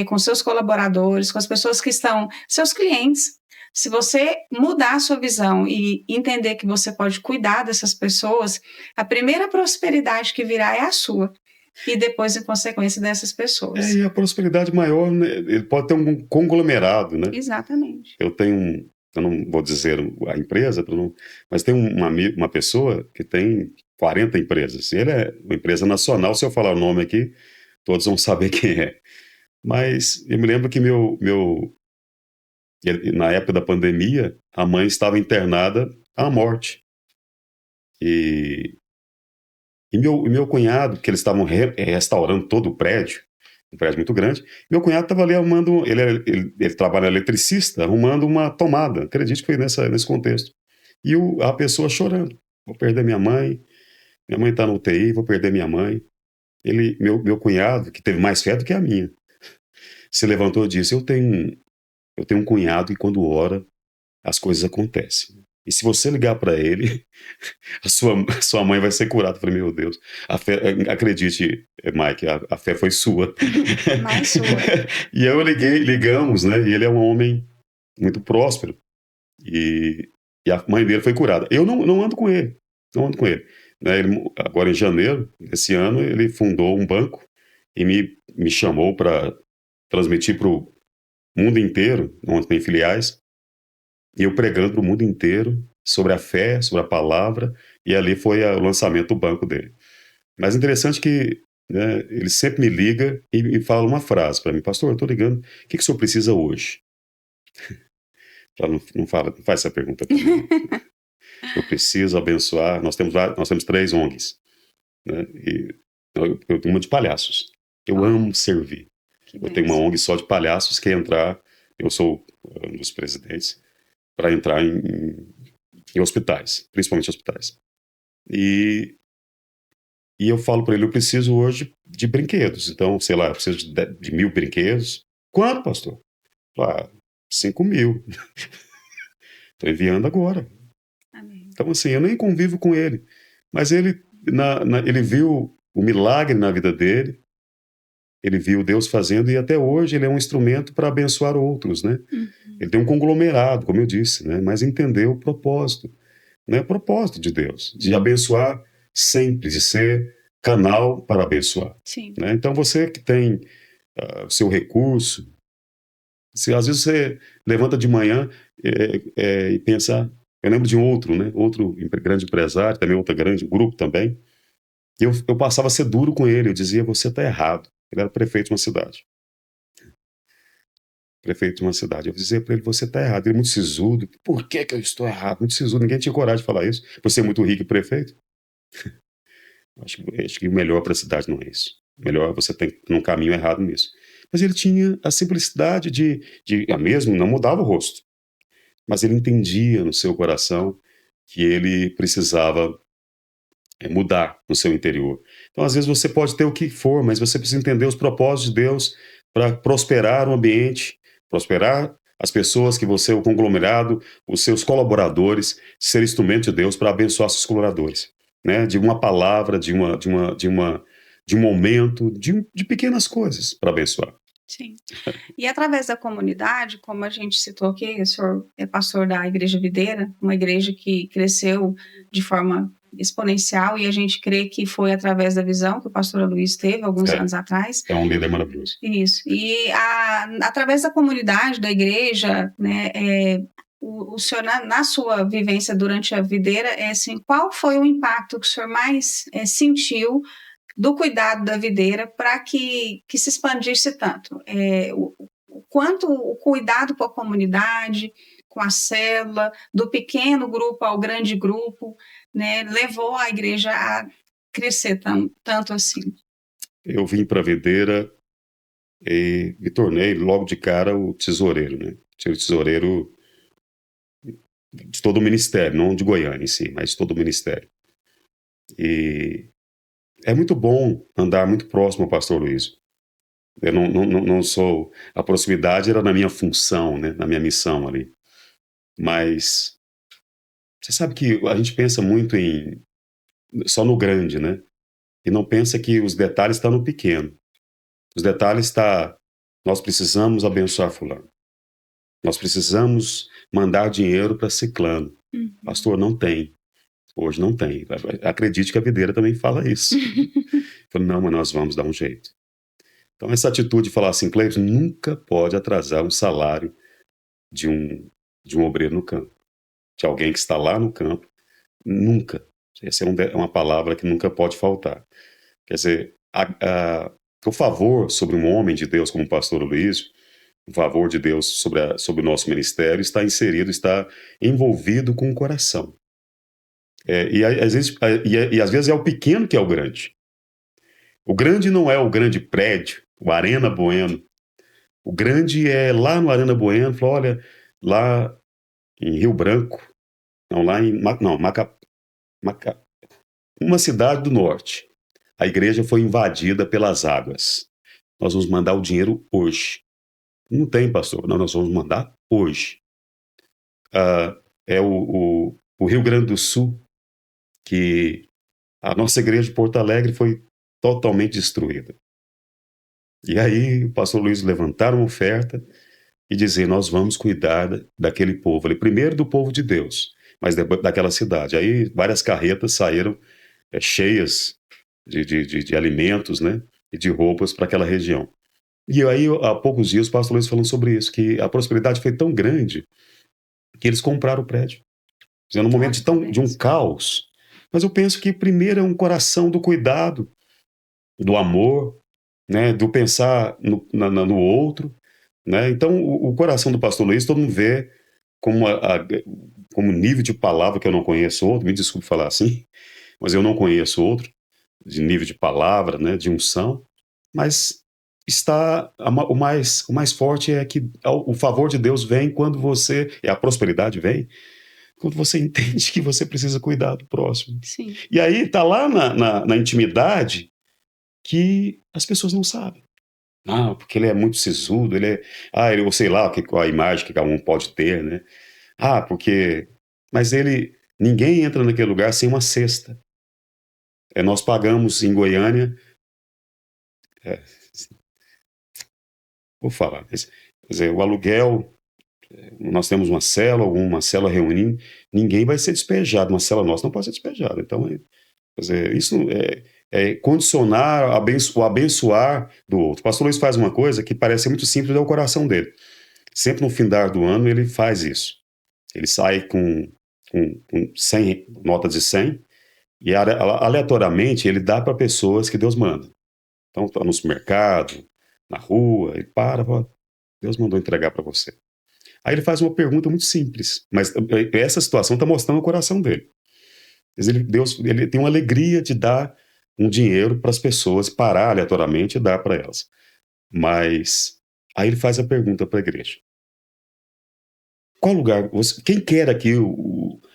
com seus colaboradores, com as pessoas que estão, seus clientes, se você mudar a sua visão e entender que você pode cuidar dessas pessoas, a primeira prosperidade que virá é a sua. E depois, em consequência, dessas pessoas. E a prosperidade maior, né, ele pode ter um conglomerado, né? Exatamente. Eu não vou dizer a empresa, mas tem uma pessoa que tem 40 empresas. Ele é uma empresa nacional, se eu falar o nome aqui, todos vão saber quem é. Mas eu me lembro que na época da pandemia, a mãe estava internada à morte. E meu cunhado, que eles estavam restaurando todo o prédio, um prédio muito grande, meu cunhado estava ali arrumando, ele trabalha eletricista, arrumando uma tomada, acredite que foi nesse contexto. E a pessoa chorando, vou perder minha mãe está no UTI, vou perder minha mãe. Meu cunhado, que teve mais fé do que a minha, se levantou e disse, eu tenho um cunhado e quando ora, as coisas acontecem. E se você ligar para ele, a sua mãe vai ser curada. Eu falei, meu Deus, acredite, Mike, a fé foi sua. Mais sua. E eu ligamos, né? E ele é um homem muito próspero. E a mãe dele foi curada. Eu não ando com ele, não ando com ele. Né, agora em janeiro desse ano, ele fundou um banco e me chamou para transmitir para o mundo inteiro, onde tem filiais, e eu pregando para o mundo inteiro sobre a fé, sobre a palavra, e ali foi o lançamento do banco dele. Mas interessante que, né, ele sempre me liga e fala uma frase para mim, pastor, eu estou ligando, o que o senhor precisa hoje? Não faz essa pergunta para mim. Eu preciso abençoar, nós temos 3 ONGs, né, e eu tenho uma de palhaços, eu amo servir. Eu tenho uma ONG só de palhaços que entrar, eu sou um dos presidentes, para entrar em hospitais, principalmente hospitais. E eu falo para ele, eu preciso hoje de brinquedos. Então, sei lá, eu preciso de 1.000 brinquedos. Quanto, pastor? 5.000. Estou enviando agora. Amém. Então, assim, eu nem convivo com ele. Mas ele viu o milagre na vida dele, ele viu Deus fazendo e até hoje ele é um instrumento para abençoar outros, né? Uhum. Ele tem um conglomerado, como eu disse, né? Mas entendeu o propósito, né? O propósito de Deus, de abençoar sempre, de ser canal para abençoar. Sim. Né? Então você que tem o seu recurso, às vezes você levanta de manhã e pensa, eu lembro de outro grande empresário, também outro grande grupo também, e eu passava a ser duro com ele, eu dizia, você está errado. Ele era prefeito de uma cidade. Eu dizia para ele, você está errado. Ele é muito sisudo. Por que eu estou errado? Muito sisudo. Ninguém tinha coragem de falar isso. Você é muito rico e prefeito? acho que o melhor para a cidade não é isso. O melhor você tem num caminho errado nisso. Mas ele tinha a simplicidade de mesmo não mudava o rosto. Mas ele entendia no seu coração que ele precisava mudar no seu interior. Então, às vezes, você pode ter o que for, mas você precisa entender os propósitos de Deus para prosperar o ambiente, prosperar as pessoas que você, o conglomerado, os seus colaboradores, ser instrumento de Deus para abençoar seus colaboradores, né? De uma palavra, de um momento, de pequenas coisas para abençoar. Sim. E através da comunidade, como a gente citou aqui, o senhor é pastor da Igreja Videira, uma igreja que cresceu de forma exponencial e a gente crê que foi através da visão que o pastor Luiz teve alguns anos atrás. É um líder maravilhoso. Isso. E através da comunidade, da igreja, né, o senhor, na sua vivência durante a videira, assim, qual foi o impacto que o senhor mais sentiu do cuidado da videira para que se expandisse tanto? O quanto o cuidado com a comunidade, com a célula, do pequeno grupo ao grande grupo, né, levou a igreja a crescer tanto assim? Eu vim para a videira e me tornei logo de cara o tesoureiro, né? O tesoureiro de todo o ministério, não de Goiânia em si, mas de todo o ministério. E é muito bom andar muito próximo ao pastor Luiz. Eu não sou... A proximidade era na minha função, né? Na minha missão ali. Mas você sabe que a gente pensa muito só no grande, né? E não pensa que os detalhes estão no pequeno. Os detalhes estão... Nós precisamos abençoar fulano. Nós precisamos mandar dinheiro para ciclano. Pastor, não tem. Hoje não tem. Acredite que a videira também fala isso. Falei, não, mas nós vamos dar um jeito. Então, essa atitude de falar assim, Cleiton, nunca pode atrasar um salário de um obreiro no campo. De alguém que está lá no campo. Nunca. Essa é uma palavra que nunca pode faltar. Quer dizer, O favor sobre um homem de Deus como o pastor Luiz, o favor de Deus sobre o nosso ministério está inserido, está envolvido com o coração. Às vezes é o pequeno que é o grande. O grande não é o grande prédio, o Arena Bueno. O grande é lá no Arena Bueno, falou, olha, lá em Rio Branco, não, lá em uma cidade do norte, a igreja foi invadida pelas águas. Nós vamos mandar o dinheiro hoje. Não tem, pastor. Não, nós vamos mandar hoje. É o Rio Grande do Sul, que a nossa igreja de Porto Alegre foi totalmente destruída. E aí o pastor Luiz levantaram uma oferta e dizer, nós vamos cuidar daquele povo, ali, primeiro do povo de Deus, mas daquela cidade. Aí várias carretas saíram cheias de alimentos, né, e de roupas para aquela região. E aí, há poucos dias, o pastor Luiz falando sobre isso, que a prosperidade foi tão grande que eles compraram o prédio. Num momento de um caos. Mas eu penso que primeiro é um coração do cuidado, do amor, né, do pensar no outro. Né? Então, o coração do pastor Luiz, todo mundo vê como nível de palavra que eu não conheço outro, me desculpe falar assim, mas eu não conheço outro, de nível de palavra, né, de unção, mas o mais forte é que o favor de Deus vem quando a prosperidade vem, quando você entende que você precisa cuidar do próximo. Sim. E aí está lá na intimidade que as pessoas não sabem. Ah, porque ele é muito sisudo, eu sei lá a imagem que cada um pode ter, né? Mas ninguém entra naquele lugar sem uma cesta. Nós pagamos em Goiânia, vou falar, quer dizer, o aluguel, nós temos uma célula reunindo, ninguém vai ser despejado, uma célula nossa não pode ser despejada. Então, quer dizer, isso é condicionar o abençoar do outro. O pastor Luiz faz uma coisa que parece muito simples, é o coração dele. Sempre no findar do ano ele faz isso. Ele sai com 100 notas de 100 e aleatoriamente ele dá para pessoas que Deus manda. Então está no supermercado, na rua, ele fala, Deus mandou entregar para você. Aí ele faz uma pergunta muito simples, mas essa situação está mostrando o coração dele. Deus tem uma alegria de dar um dinheiro para as pessoas, parar aleatoriamente e dar para elas. Mas aí ele faz a pergunta para a igreja. Qual lugar, quem quer aqui,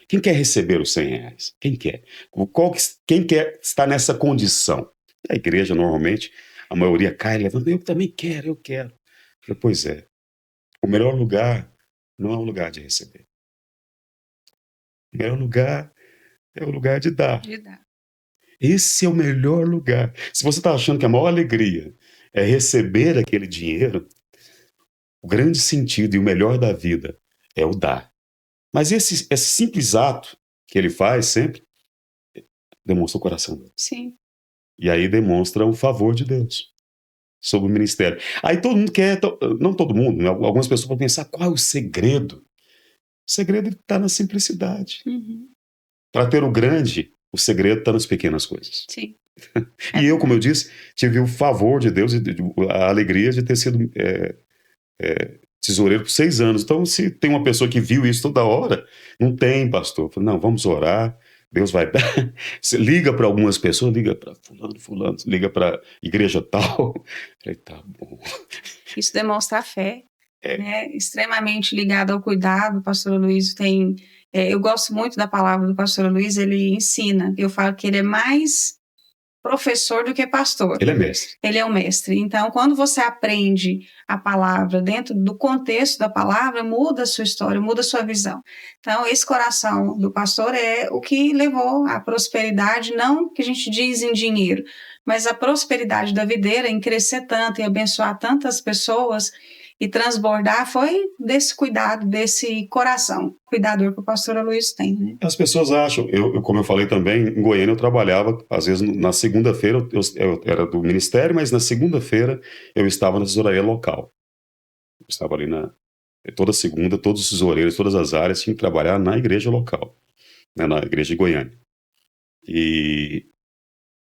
quem quer receber os 100 reais? Quem quer? Quem quer estar nessa condição? A igreja, normalmente, a maioria cai, levanta, eu também quero, eu quero. Eu falei, pois é, o melhor lugar não é o lugar de receber. O melhor lugar é o lugar de dar. Esse é o melhor lugar. Se você está achando que a maior alegria é receber aquele dinheiro, o grande sentido e o melhor da vida é o dar. Mas esse simples ato que ele faz sempre demonstra o coração dele. Sim. E aí demonstra o favor de Deus sobre o ministério. Aí todo mundo quer, não todo mundo, né? Algumas pessoas vão pensar qual é o segredo. O segredo está na simplicidade. Uhum. Para ter o grande, o segredo está nas pequenas coisas. Sim. E eu, como eu disse, tive o favor de Deus e a alegria de ter sido tesoureiro por 6 anos. Então, se tem uma pessoa que viu isso toda hora, não tem, pastor. Eu falei, não, vamos orar, Deus vai dar. Você liga para algumas pessoas, liga para fulano, liga para igreja tal. Eu falei, tá bom. Isso demonstra a fé, né? Extremamente ligado ao cuidado. O pastor Luiz tem... eu gosto muito da palavra do pastor Luiz, ele ensina. Eu falo que ele é mais professor do que pastor. Ele é mestre. Ele é um mestre. Então, quando você aprende a palavra dentro do contexto da palavra, muda a sua história, muda a sua visão. Então, esse coração do pastor é o que levou à prosperidade, não que a gente diz em dinheiro, mas a prosperidade da videira em crescer tanto e abençoar tantas pessoas e transbordar foi desse cuidado, desse coração cuidador que o pastor Luiz tem, né? As pessoas acham, como eu falei também, em Goiânia eu trabalhava, às vezes na segunda-feira, eu era do ministério, mas na segunda-feira eu estava na tesouraria local. Eu estava ali toda segunda, todos os tesoureiros, todas as áreas tinham que trabalhar na igreja local, né, na igreja de Goiânia. E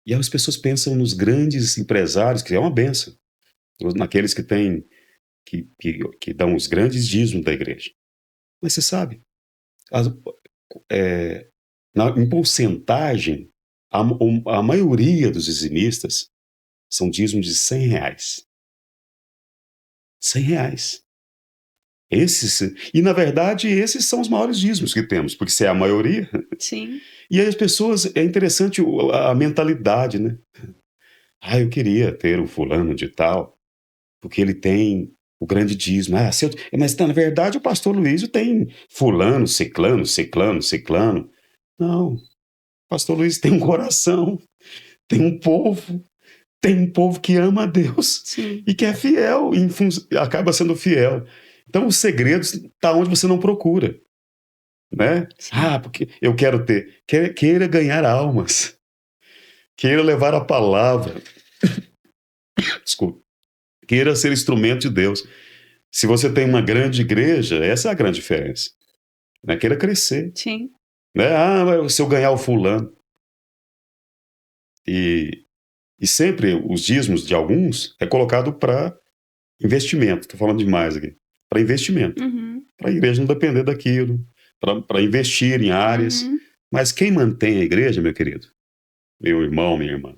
E aí as pessoas pensam nos grandes empresários, que é uma bênção, naqueles que têm, que dão os grandes dízimos da igreja. Mas você sabe, as- em porcentagem, a maioria dos dizimistas são dízimos de R$ 100. R$ 100. E, na verdade, esses são os maiores dízimos que temos, porque se é a maioria. Sim. E aí as pessoas, é interessante a mentalidade, né? Eu queria ter o fulano de tal, porque ele tem o grande dízimo. Mas na verdade o pastor Luísio tem fulano, ciclano, ciclano, ciclano. Não, o pastor Luísio tem um coração, tem um povo que ama a Deus. Sim. E que é fiel, acaba sendo fiel. Então o segredo está onde você não procura, né? Porque eu quero queira ganhar almas, queira levar a palavra, desculpa, queira ser instrumento de Deus. Se você tem uma grande igreja, essa é a grande diferença, né? Queira crescer. Sim. Né? Se eu ganhar o fulano. E sempre os dízimos de alguns é colocado para investimento. Estou falando demais aqui. Para investimento. Uhum. Para a igreja não depender daquilo. Para investir em áreas. Uhum. Mas quem mantém a igreja, meu querido, meu irmão, minha irmã,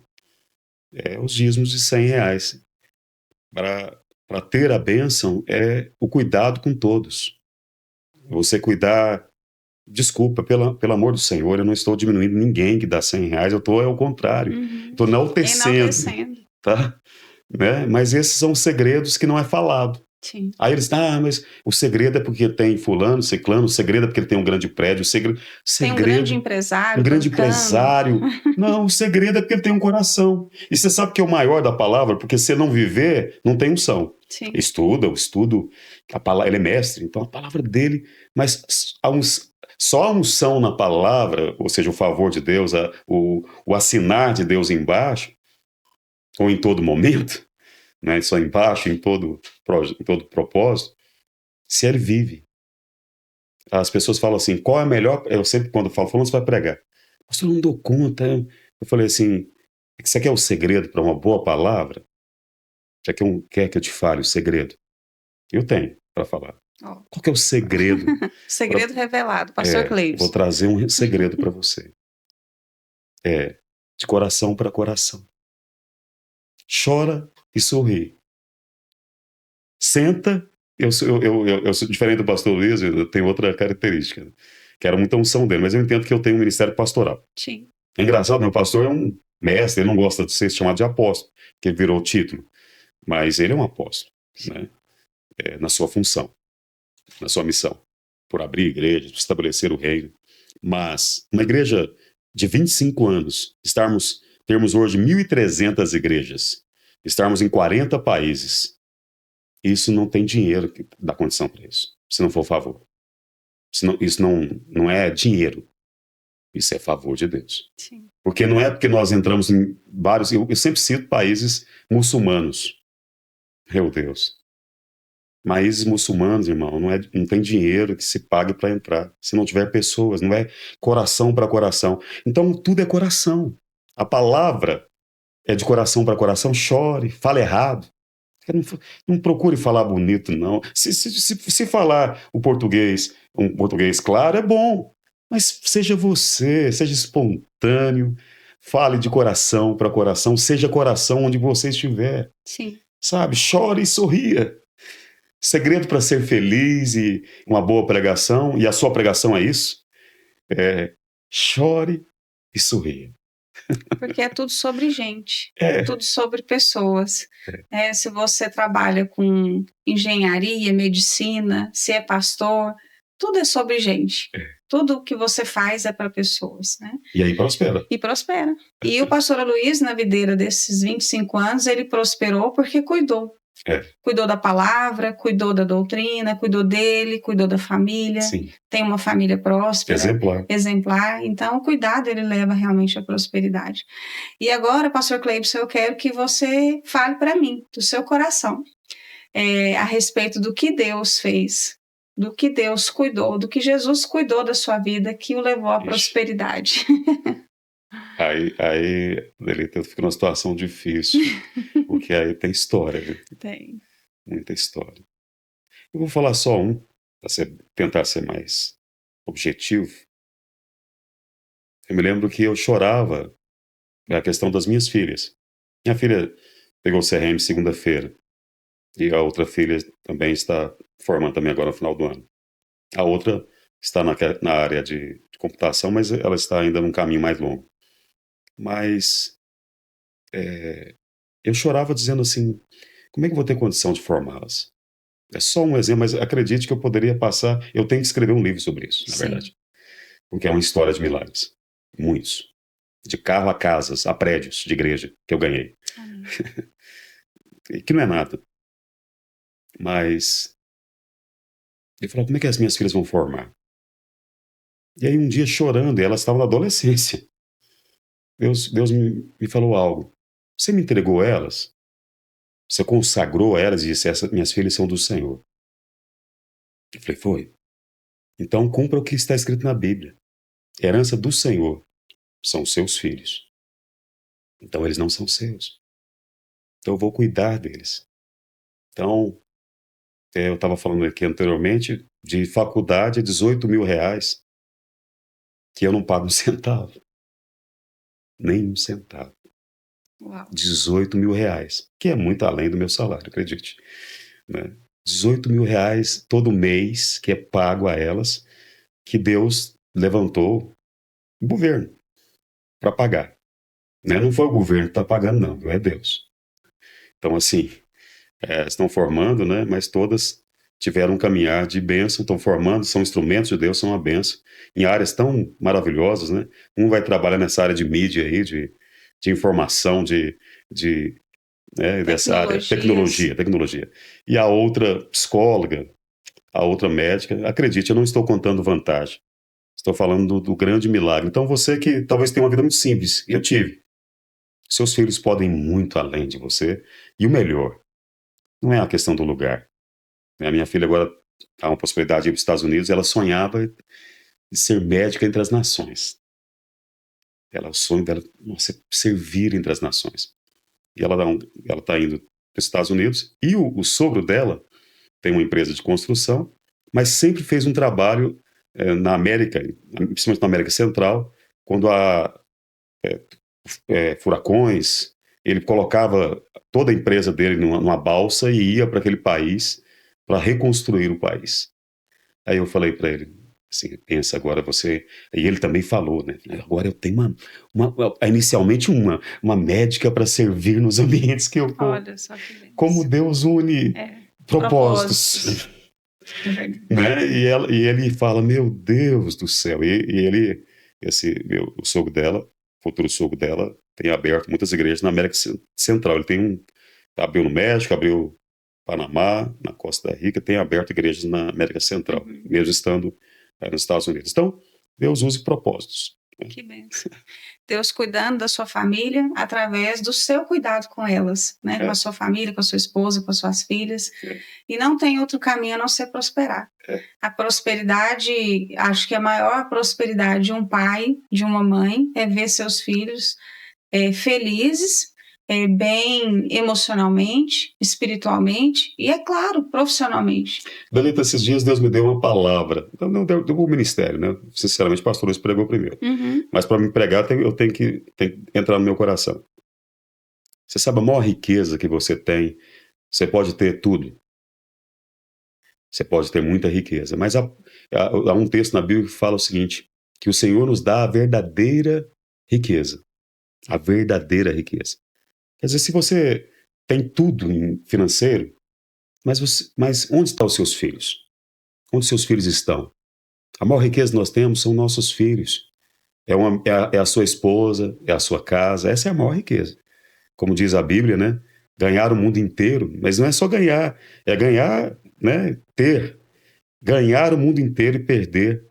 é os dízimos de R$ 100. Para ter a bênção é o cuidado com todos. Você cuidar. Desculpa, pelo amor do Senhor, eu não estou diminuindo ninguém que dá R$ 100, eu estou ao contrário, estou enaltecendo, tá? Né? Mas esses são segredos que não é falado. Sim. Aí eles, mas o segredo é porque tem fulano, ciclano, o segredo é porque ele tem um grande prédio, tem um grande empresário. Um grande empresário. Não, o segredo é porque ele tem um coração. E você sabe que é o maior da palavra, porque se não viver, não tem unção. Sim. O estudo, a palavra, ele é mestre, então a palavra dele, mas só a unção na palavra, ou seja, o favor de Deus, o assinar de Deus embaixo, ou em todo momento, né, só embaixo, em todo propósito, se ele vive. As pessoas falam assim, qual é a melhor... Eu sempre, quando eu falo, você vai pregar. Pastor, eu não dou conta. Eu falei assim, você quer o segredo para uma boa palavra? Já que quer que eu te fale o segredo? Eu tenho para falar. Qual que é o segredo? Segredo revelado, pastor Cleibson. Vou trazer um segredo para você. De coração para coração. Chora e sorri. Senta. Eu sou diferente do pastor Luiz, eu tenho outra característica, que era muita unção dele, mas eu entendo que eu tenho um ministério pastoral. Sim. É engraçado, meu pastor é um mestre, ele não gosta de ser chamado de apóstolo, que ele virou o título, mas ele é um apóstolo, né? Na sua função, na sua missão, por abrir igrejas, por estabelecer o reino. Mas uma igreja de 25 anos, termos hoje 1.300 igrejas, estarmos em 40 países, isso não tem dinheiro que dá condição para isso, se não for favor. Isso não é dinheiro, isso é favor de Deus. Sim. Porque não é porque nós entramos em vários... Eu sempre cito países muçulmanos. Meu Deus. Países muçulmanos, irmão, não tem dinheiro que se pague para entrar. Se não tiver pessoas, não é coração para coração. Então, tudo é coração. A palavra é de coração para coração. Chore, fale errado. Não procure falar bonito, não. Se falar um português claro, é bom. Mas seja você, seja espontâneo, fale de coração para coração, seja coração onde você estiver. Sim. Sabe? Chore e sorria. Segredo para ser feliz e uma boa pregação, e a sua pregação é isso, chore e sorria. Porque é tudo sobre gente, é tudo sobre pessoas. Se você trabalha com engenharia, medicina, se é pastor, tudo é sobre gente. Tudo que você faz é para pessoas, né? E aí prospera. E prospera. E o pastor Luiz, na videira desses 25 anos, ele prosperou porque cuidou. Cuidou da palavra, cuidou da doutrina, cuidou dele, cuidou da família. Sim. Tem uma família próspera. Exemplar. Então, o cuidado, ele leva realmente à prosperidade. E agora, pastor Cleibson, eu quero que você fale para mim, do seu coração, a respeito do que Deus fez, do que Deus cuidou, do que Jesus cuidou da sua vida, que o levou à prosperidade. Aí ele fica numa situação difícil, porque aí tem história, viu? Tem. Muita história. Eu vou falar só um, para tentar ser mais objetivo. Eu me lembro que eu chorava a questão das minhas filhas. Minha filha pegou o CRM segunda-feira, e a outra filha também está formando também agora no final do ano. A outra está na área de computação, mas ela está ainda num caminho mais longo. Mas eu chorava dizendo assim, como é que eu vou ter condição de formá-las? É só um exemplo, mas acredite que eu poderia passar. Eu tenho que escrever um livro sobre isso, na Sim. verdade. Porque é uma história de milagres. Muitos. De carro a casas, a prédios de igreja que eu ganhei. E que não é nada. Mas ele falou, como é que as minhas filhas vão formar? E aí um dia chorando, e elas estavam na adolescência. Deus me falou algo. Você me entregou elas? Você consagrou elas e disse, essas minhas filhas são do Senhor. Eu falei, foi. Então cumpra o que está escrito na Bíblia. Herança do Senhor são seus filhos. Então eles não são seus. Então eu vou cuidar deles. Então, eu estava falando aqui anteriormente de faculdade, R$ 18.000, que eu não pago um centavo. Nem um centavo. Uau. R$ 18.000, que é muito além do meu salário, acredite. Né? R$ 18.000 todo mês que é pago a elas, que Deus levantou o governo para pagar. Né? Não foi o governo que está pagando, não, é Deus. Então, assim, estão formando, né? Mas todas tiveram um caminhar de bênção, estão formando, são instrumentos de Deus, são uma bênção, em áreas tão maravilhosas, né? Um vai trabalhar nessa área de mídia aí, de informação, dessa área, tecnologia. E a outra psicóloga, a outra médica, acredite, eu não estou contando vantagem. Estou falando do grande milagre. Então você que talvez tenha uma vida muito simples, eu tive. Seus filhos podem ir muito além de você. E o melhor, não é a questão do lugar. A minha filha agora há uma possibilidade de ir para os Estados Unidos, ela sonhava de ser médica entre as nações. O sonho dela, nossa, servir entre as nações. E ela está indo para os Estados Unidos, e o sogro dela tem uma empresa de construção, mas sempre fez um trabalho na América, principalmente na América Central, quando há furacões, ele colocava toda a empresa dele numa balsa e ia para aquele país para reconstruir o país. Aí eu falei para ele, assim, pensa agora você... E ele também falou, né? Agora eu tenho inicialmente uma médica para servir nos ambientes que eu vou. Olha só que beleza. Como Deus une propósitos. Né? E ele fala, meu Deus do céu. E ele, o sogro dela, futuro sogro dela, tem aberto muitas igrejas na América Central. Ele abriu no México, abriu Panamá, na Costa Rica, tem aberto igrejas na América Central, mesmo estando nos Estados Unidos. Então, Deus use propósitos. Que bênção. Deus cuidando da sua família através do seu cuidado com elas, né? Com a sua família, com a sua esposa, com as suas filhas. E não tem outro caminho a não ser prosperar. A prosperidade, acho que a maior prosperidade de um pai, de uma mãe, é ver seus filhos felizes, bem emocionalmente, espiritualmente e, é claro, profissionalmente. Dalita, esses dias Deus me deu uma palavra. Não deu o ministério, né? Sinceramente, o pastor Luiz pregou primeiro. Mas para me pregar, eu tenho que entrar no meu coração. Você sabe a maior riqueza que você tem? Você pode ter tudo. Você pode ter muita riqueza. Mas há um texto na Bíblia que fala o seguinte, que o Senhor nos dá a verdadeira riqueza. A verdadeira riqueza. Quer dizer, se você tem tudo financeiro, mas onde estão os seus filhos? Onde seus filhos estão? A maior riqueza que nós temos são nossos filhos. É a sua esposa, é a sua casa. Essa é a maior riqueza. Como diz a Bíblia, né? Ganhar o mundo inteiro. Mas não é só ganhar. É ganhar, né? Ter. Ganhar o mundo inteiro e perder,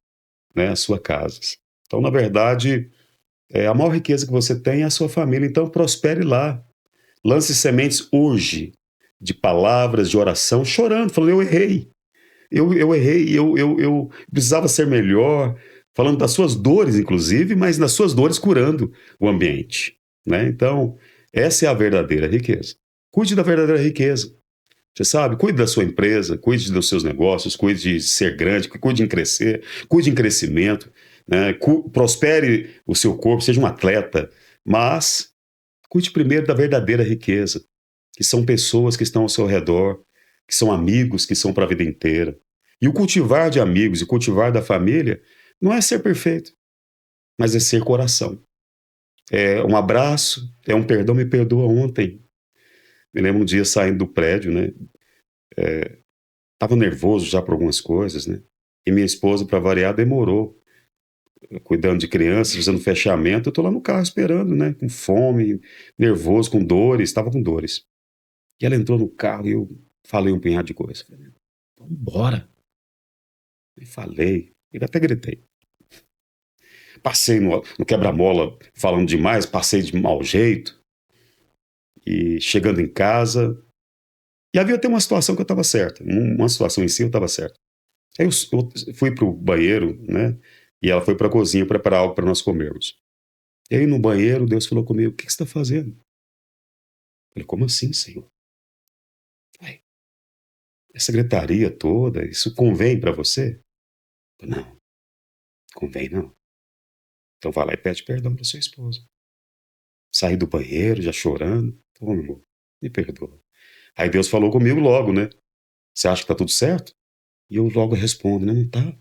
né? A sua casa. Então, na verdade, a maior riqueza que você tem é a sua família. Então, prospere lá. Lance sementes hoje de palavras, de oração, chorando, falando, eu errei. Eu errei, eu precisava ser melhor, falando das suas dores, inclusive, mas nas suas dores curando o ambiente, né? Então, essa é a verdadeira riqueza. Cuide da verdadeira riqueza. Você sabe, cuide da sua empresa, cuide dos seus negócios, cuide de ser grande, cuide em crescer, cuide em crescimento, né? Prospere o seu corpo, seja um atleta, mas cuide primeiro da verdadeira riqueza, que são pessoas que estão ao seu redor, que são amigos, que são para a vida inteira. E o cultivar de amigos e cultivar da família não é ser perfeito, mas é ser coração. É um abraço, é um perdão, me perdoa ontem. Me lembro um dia saindo do prédio, né? Tava nervoso já por algumas coisas, né? E minha esposa, para variar, demorou. Cuidando de crianças, fazendo fechamento. Eu tô lá no carro esperando, né? Com fome, nervoso, com dores. Estava com dores. E ela entrou no carro e eu falei um punhado de coisa. Falei, vamos embora. E falei. E até gritei. Passei no quebra-mola falando demais, passei de mau jeito. E chegando em casa. E havia até uma situação que eu estava certo. Uma situação em si eu estava certo. Aí eu fui pro banheiro, né? E ela foi para a cozinha preparar algo para nós comermos. E aí no banheiro, Deus falou comigo: o que você está fazendo? Eu falei: como assim, Senhor? Ai, essa gritaria toda, isso convém para você? Eu falei: não, convém não. Então vai lá e pede perdão para sua esposa. Saí do banheiro já chorando. Ô, meu amor, me perdoa. Aí Deus falou comigo logo, né? Você acha que tá tudo certo? E eu logo respondo: não tá.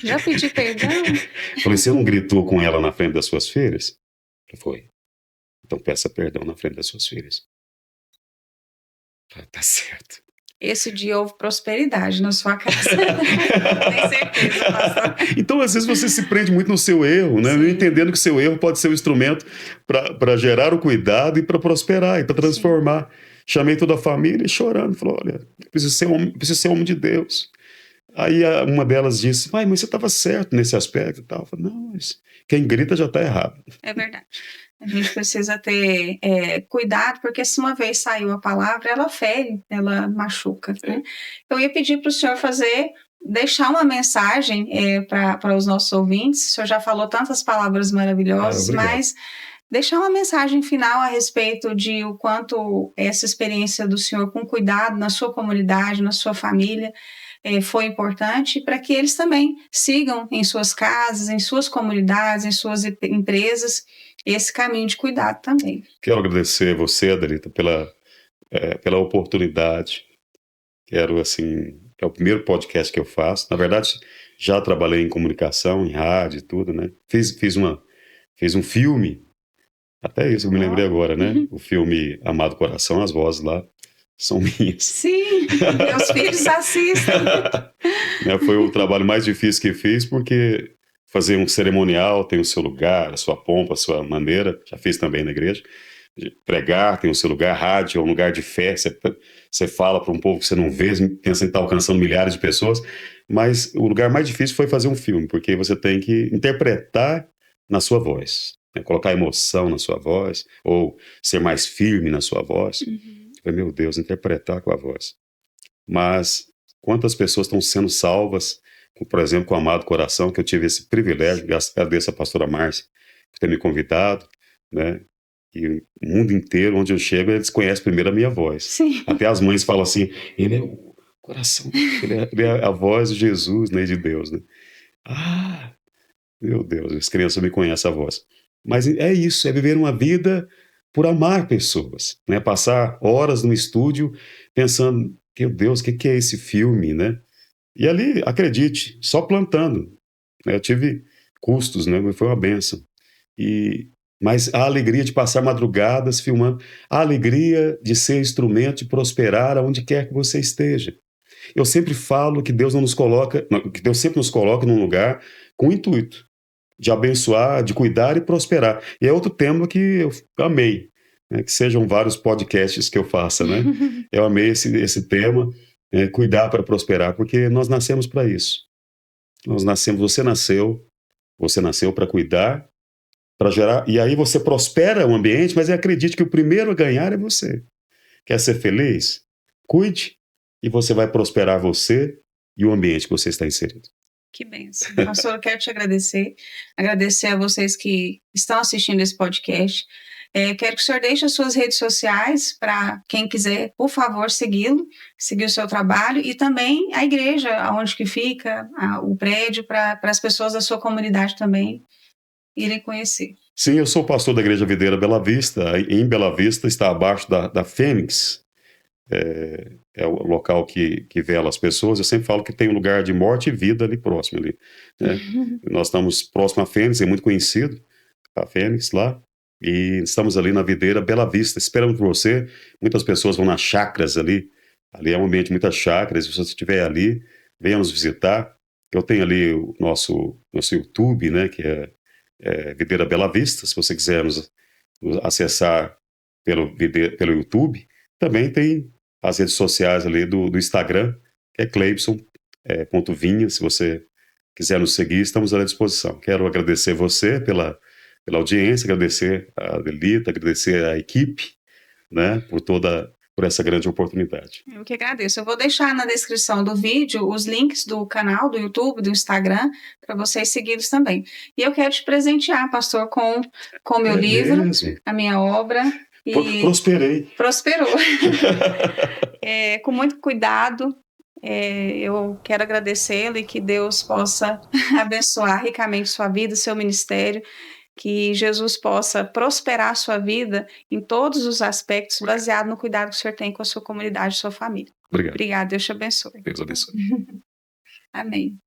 Já pedi perdão? Falei: você não gritou com ela na frente das suas filhas? Ele foi. Então peça perdão na frente das suas filhas. Falei: tá certo. Esse dia houve prosperidade na sua casa. Tenho certeza, pastor. Então, às vezes, você se prende muito no seu erro, né? Não entendendo que o seu erro pode ser um instrumento para gerar o cuidado e para prosperar e para transformar. Sim. Chamei toda a família chorando. Falou: olha, preciso ser homem de Deus. Aí uma delas disse: mas você estava certo nesse aspecto e tal. Eu falei: não, mas quem grita já está errado. É verdade. A gente precisa ter cuidado, porque se uma vez saiu a palavra, ela fere, ela machuca. Né? Eu ia pedir para o senhor deixar uma mensagem para os nossos ouvintes. O senhor já falou tantas palavras maravilhosas, mas deixar uma mensagem final a respeito de o quanto essa experiência do senhor com cuidado na sua comunidade, na sua família, foi importante para que eles também sigam em suas casas, em suas comunidades, em suas empresas, esse caminho de cuidado também. Quero agradecer você, Adelita, pela oportunidade. Quero, assim, é o primeiro podcast que eu faço. Na verdade, já trabalhei em comunicação, em rádio e tudo, né? Fiz um filme, até isso eu me lembrei agora, né? O filme Amado Coração, as vozes lá são minhas. Sim, meus filhos assistem. Foi o trabalho mais difícil que fiz, porque fazer um cerimonial tem o seu lugar, a sua pompa, a sua maneira. Já fiz também na igreja. Pregar tem o seu lugar, rádio é um lugar de fé. Você fala para um povo que você não vê, pensa em estar alcançando milhares de pessoas. Mas o lugar mais difícil foi fazer um filme, porque você tem que interpretar na sua voz, né? Colocar emoção na sua voz, ou ser mais firme na sua voz. Meu Deus, interpretar com a voz. Mas quantas pessoas estão sendo salvas, por exemplo, com o Amado Coração, que eu tive esse privilégio, agradeço a pastora Márcia por ter me convidado, né? E o mundo inteiro, onde eu chego, eles conhecem primeiro a minha voz. Sim. Até as mães falam assim: ele é o coração, ele é a voz de Jesus, né, de Deus, né? Ah, meu Deus, as crianças me conhecem a voz. Mas é isso, é viver uma vida por amar pessoas, né? Passar horas no estúdio pensando: meu Deus, o que é esse filme, né? E ali, acredite, só plantando, né? Eu tive custos, né? Foi uma bênção. Mas a alegria de passar madrugadas filmando, a alegria de ser instrumento de prosperar aonde quer que você esteja. Eu sempre falo que Deus que Deus sempre nos coloca num lugar com o intuito de abençoar, de cuidar e prosperar. E é outro tema que eu amei, né? Que sejam vários podcasts que eu faça, né? Eu amei esse tema, cuidar para prosperar, porque nós nascemos para isso. Você nasceu para cuidar, para gerar, e aí você prospera o ambiente, mas acredite que o primeiro a ganhar é você. Quer ser feliz? Cuide, e você vai prosperar você e o ambiente que você está inserido. Que bênção. Pastor, eu quero te agradecer a vocês que estão assistindo esse podcast. Quero que o senhor deixe as suas redes sociais para quem quiser, por favor, segui-lo, seguir o seu trabalho e também a igreja, onde que fica, o prédio, para as pessoas da sua comunidade também irem conhecer. Sim, eu sou pastor da Igreja Videira Bela Vista. Em Bela Vista está abaixo da Fênix. É o local que vela as pessoas. Eu sempre falo que tem um lugar de morte e vida ali próximo. Ali, né? Nós estamos próximo à Fênix, é muito conhecido a Fênix lá. E estamos ali na Videira Bela Vista, esperando por você. Muitas pessoas vão nas chácaras ali. Ali é um ambiente de muitas chácaras. Se você estiver ali, venha nos visitar. Eu tenho ali o nosso YouTube, né, que é Videira Bela Vista. Se você quiser nos acessar pelo YouTube, também tem as redes sociais ali do Instagram, que é Cleibson.vinha. Se você quiser nos seguir, estamos à disposição. Quero agradecer você pela audiência, agradecer a Adelita, agradecer a equipe, né, por essa grande oportunidade. Eu que agradeço. Eu vou deixar na descrição do vídeo os links do canal, do YouTube, do Instagram, para vocês segui-los também. E eu quero te presentear, pastor, com o meu livro, mesmo? a minha obra. E Prosperei. Prosperou. Com muito cuidado. Eu quero agradecê-lo e que Deus possa abençoar ricamente sua vida, seu ministério, que Jesus possa prosperar a sua vida em todos os aspectos, baseado no cuidado que o Senhor tem com a sua comunidade, sua família. Obrigado. Obrigada, Deus te abençoe. Deus abençoe. Amém.